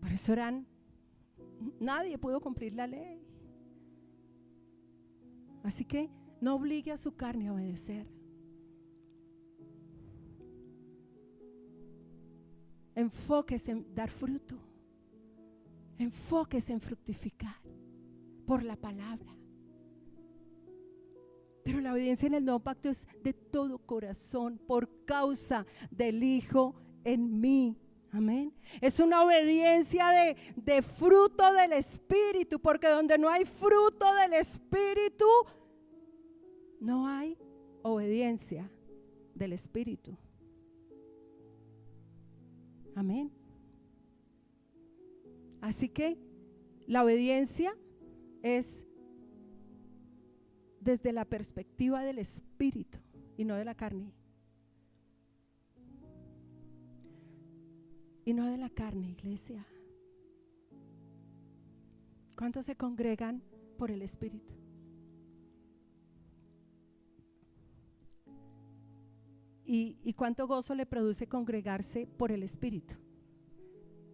Por eso nadie pudo cumplir la ley. Así que no obligue a su carne a obedecer. Enfóquese en dar fruto. Enfóquese en fructificar por la palabra. Pero la obediencia en el nuevo pacto es de todo corazón por causa del Hijo en mí. Amén. Es una obediencia de fruto del Espíritu, porque donde no hay fruto del Espíritu, no hay obediencia del Espíritu. Amén. Así que la obediencia es desde la perspectiva del Espíritu y no de la carne. Y no de la carne, iglesia. ¿Cuántos se congregan por el Espíritu? ¿Y cuánto gozo le produce congregarse por el Espíritu?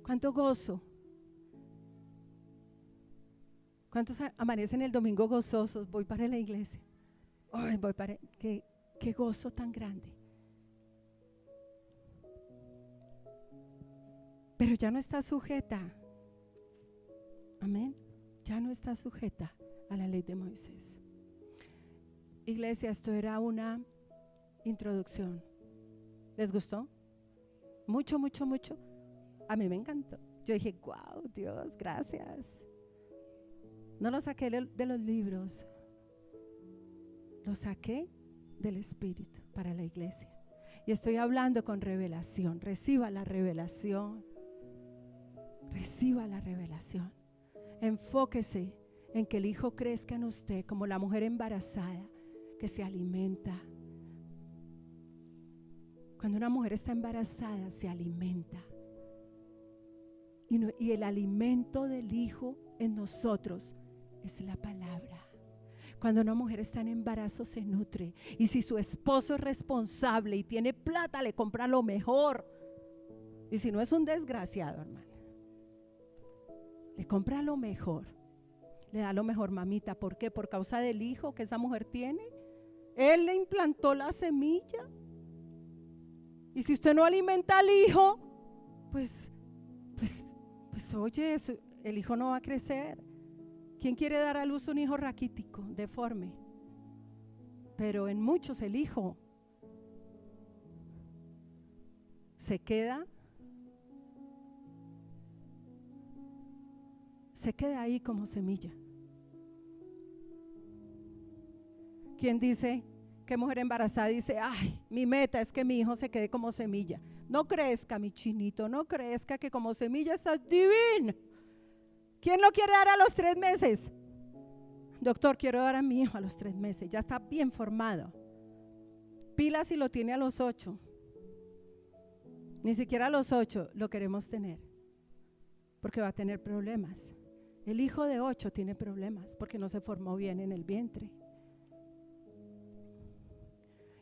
¿Cuánto gozo? ¿Cuántos amanecen el domingo gozosos? Voy para la iglesia. Ay, voy para... Qué gozo tan grande. Pero ya no está sujeta. Amén. Ya no está sujeta a la ley de Moisés. Iglesia, esto era una introducción. ¿Les gustó? Mucho, mucho, mucho. A mí me encantó. Yo dije, wow, Dios, gracias. No lo saqué de los libros, lo saqué del Espíritu para la iglesia. Y estoy hablando con revelación. Reciba la revelación. Reciba la revelación. Enfóquese en que el Hijo crezca en usted como la mujer embarazada que se alimenta. Cuando una mujer está embarazada, se alimenta. Y el alimento del Hijo en nosotros es la palabra. Cuando una mujer está en embarazo, se nutre. Y si su esposo es responsable y tiene plata, le compra lo mejor. Y si no, es un desgraciado, hermano, le compra lo mejor. Le da lo mejor, mamita. ¿Por qué? Por causa del hijo que esa mujer tiene. Él le implantó la semilla. Y si usted no alimenta al hijo, pues oye, el hijo no va a crecer. ¿Quién quiere dar a luz un hijo raquítico, deforme? Pero en muchos el hijo se queda ahí como semilla. ¿Quién dice? ¿Qué mujer embarazada dice, ay, mi meta es que mi hijo se quede como semilla? No crezca, mi chinito, no crezca, que como semilla estás divino. ¿Quién lo quiere dar a los 3 meses? Doctor, quiero dar a mi hijo a los 3 meses, ya está bien formado. Pila si lo tiene a los 8. Ni siquiera a los 8 lo queremos tener, porque va a tener problemas. El hijo de 8 tiene problemas porque no se formó bien en el vientre.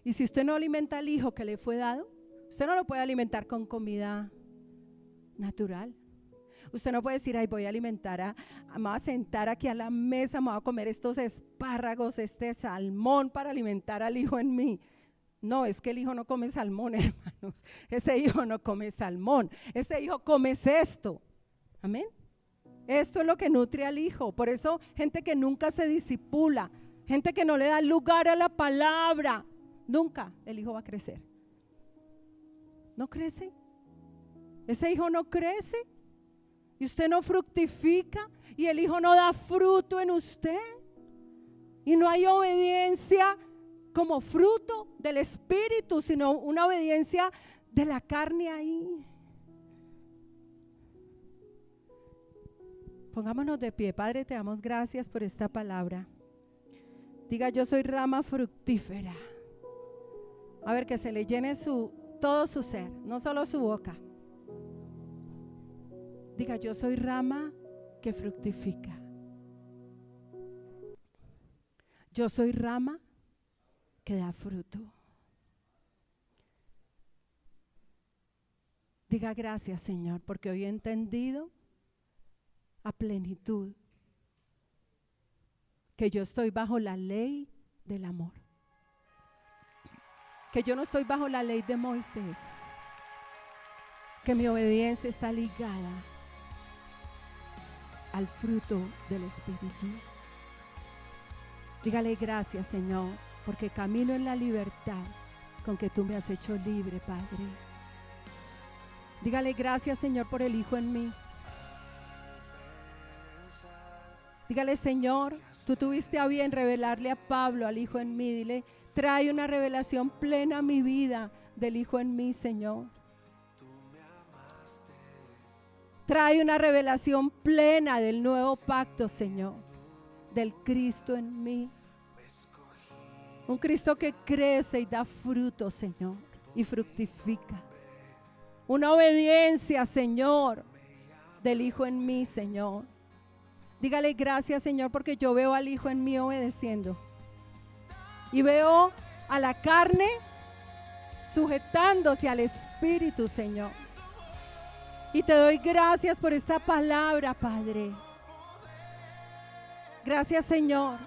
Y si usted no alimenta al hijo que le fue dado, usted no lo puede alimentar con comida natural. Usted no puede decir, ay, voy a alimentar me voy a sentar aquí a la mesa, me voy a comer estos espárragos, este salmón para alimentar al hijo en mí. No, es que el hijo no come salmón, hermanos. Ese hijo no come salmón. Ese hijo come esto. Amén. Esto es lo que nutre al hijo. Por eso, gente que nunca se discipula, gente que no le da lugar a la palabra, nunca el hijo va a crecer. ¿No crece? Ese hijo no crece. Y usted no fructifica y el hijo no da fruto en usted y no hay obediencia como fruto del Espíritu, sino una obediencia de la carne ahí. Pongámonos de pie. Padre, te damos gracias por esta palabra. Diga, yo soy rama fructífera. A ver, que se le llene todo su ser, no solo su boca. Diga, yo soy rama que fructifica. Yo soy rama que da fruto. Diga, gracias, Señor, porque hoy he entendido a plenitud que yo estoy bajo la ley del amor. Que yo no estoy bajo la ley de Moisés. Que mi obediencia está ligada al fruto del Espíritu. Dígale gracias, Señor, porque camino en la libertad con que tú me has hecho libre, Padre. Dígale gracias, Señor, por el Hijo en mí. Dígale, Señor, tú tuviste a bien revelarle a Pablo, al Hijo en mí. Dile, trae una revelación plena a mi vida del Hijo en mí, Señor. Trae una revelación plena del nuevo pacto, Señor, del Cristo en mí. Un Cristo que crece y da fruto, Señor, y fructifica. Una obediencia, Señor, del Hijo en mí, Señor. Dígale gracias, Señor, porque yo veo al Hijo en mí obedeciendo. Y veo a la carne sujetándose al Espíritu, Señor. Y te doy gracias por esta palabra, Padre. Gracias, Señor,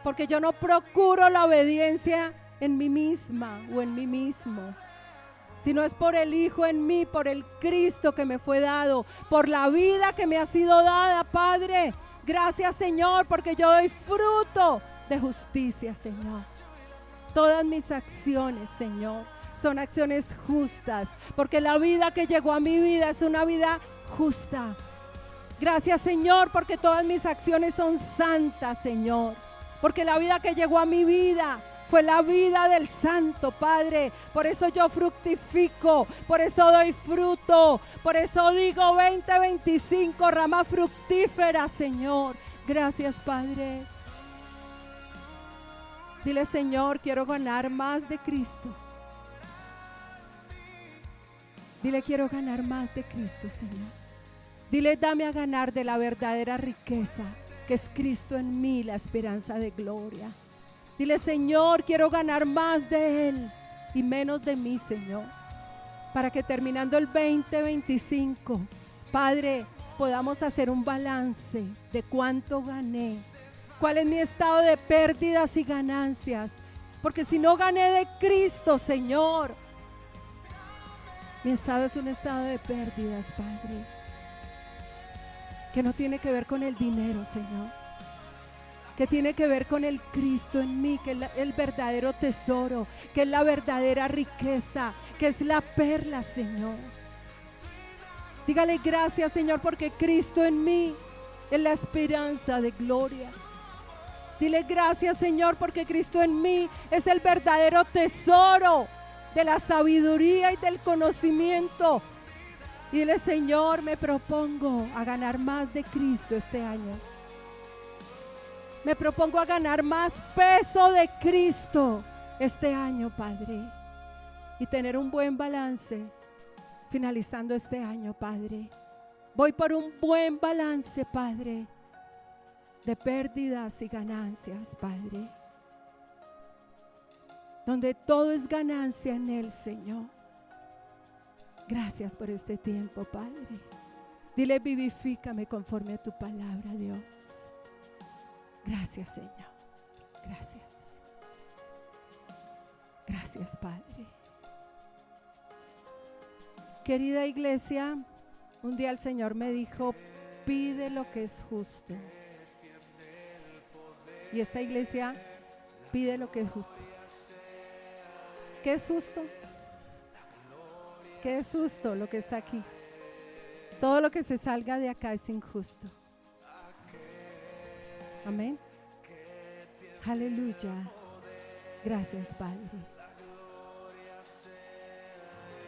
porque yo no procuro la obediencia en mí misma o en mí mismo, sino es por el Hijo en mí, por el Cristo que me fue dado, por la vida que me ha sido dada, Padre. Gracias, Señor, porque yo doy fruto de justicia, Señor. Todas mis acciones, Señor, son acciones justas, porque la vida que llegó a mi vida es una vida justa. Gracias, Señor, porque todas mis acciones son santas, Señor, porque la vida que llegó a mi vida fue la vida del Santo, Padre. Por eso yo fructifico, por eso doy fruto, por eso digo 20-25, rama fructífera, Señor. Gracias, Padre. Dile, Señor, quiero ganar más de Cristo. Dile, quiero ganar más de Cristo, Señor. Dile, dame a ganar de la verdadera riqueza, que es Cristo en mí, la esperanza de gloria. Dile, Señor, quiero ganar más de Él y menos de mí, Señor, para que terminando el 2025, Padre, podamos hacer un balance de cuánto gané, cuál es mi estado de pérdidas y ganancias, porque si no gané de Cristo, Señor, mi estado es un estado de pérdidas, Padre, que no tiene que ver con el dinero, Señor, que tiene que ver con el Cristo en mí, que es el verdadero tesoro, que es la verdadera riqueza, que es la perla, Señor. Dígale gracias, Señor, porque Cristo en mí es la esperanza de gloria. Dile gracias, Señor, porque Cristo en mí es el verdadero tesoro de la sabiduría y del conocimiento. Y dile, Señor, me propongo a ganar más de Cristo este año. Me propongo a ganar más peso de Cristo este año, Padre. Y tener un buen balance finalizando este año, Padre. Voy por un buen balance, Padre, de pérdidas y ganancias, Padre. Donde todo es ganancia en Él, Señor. Gracias por este tiempo, Padre. Dile, vivifícame conforme a tu palabra, Dios. Gracias, Señor. Gracias. Gracias, Padre. Querida iglesia, un día el Señor me dijo, pide lo que es justo. Y esta iglesia pide lo que es justo. ¿Qué es justo? ¿Qué es justo lo que está aquí? Todo lo que se salga de acá es injusto. Amén. Aleluya. Gracias, Padre.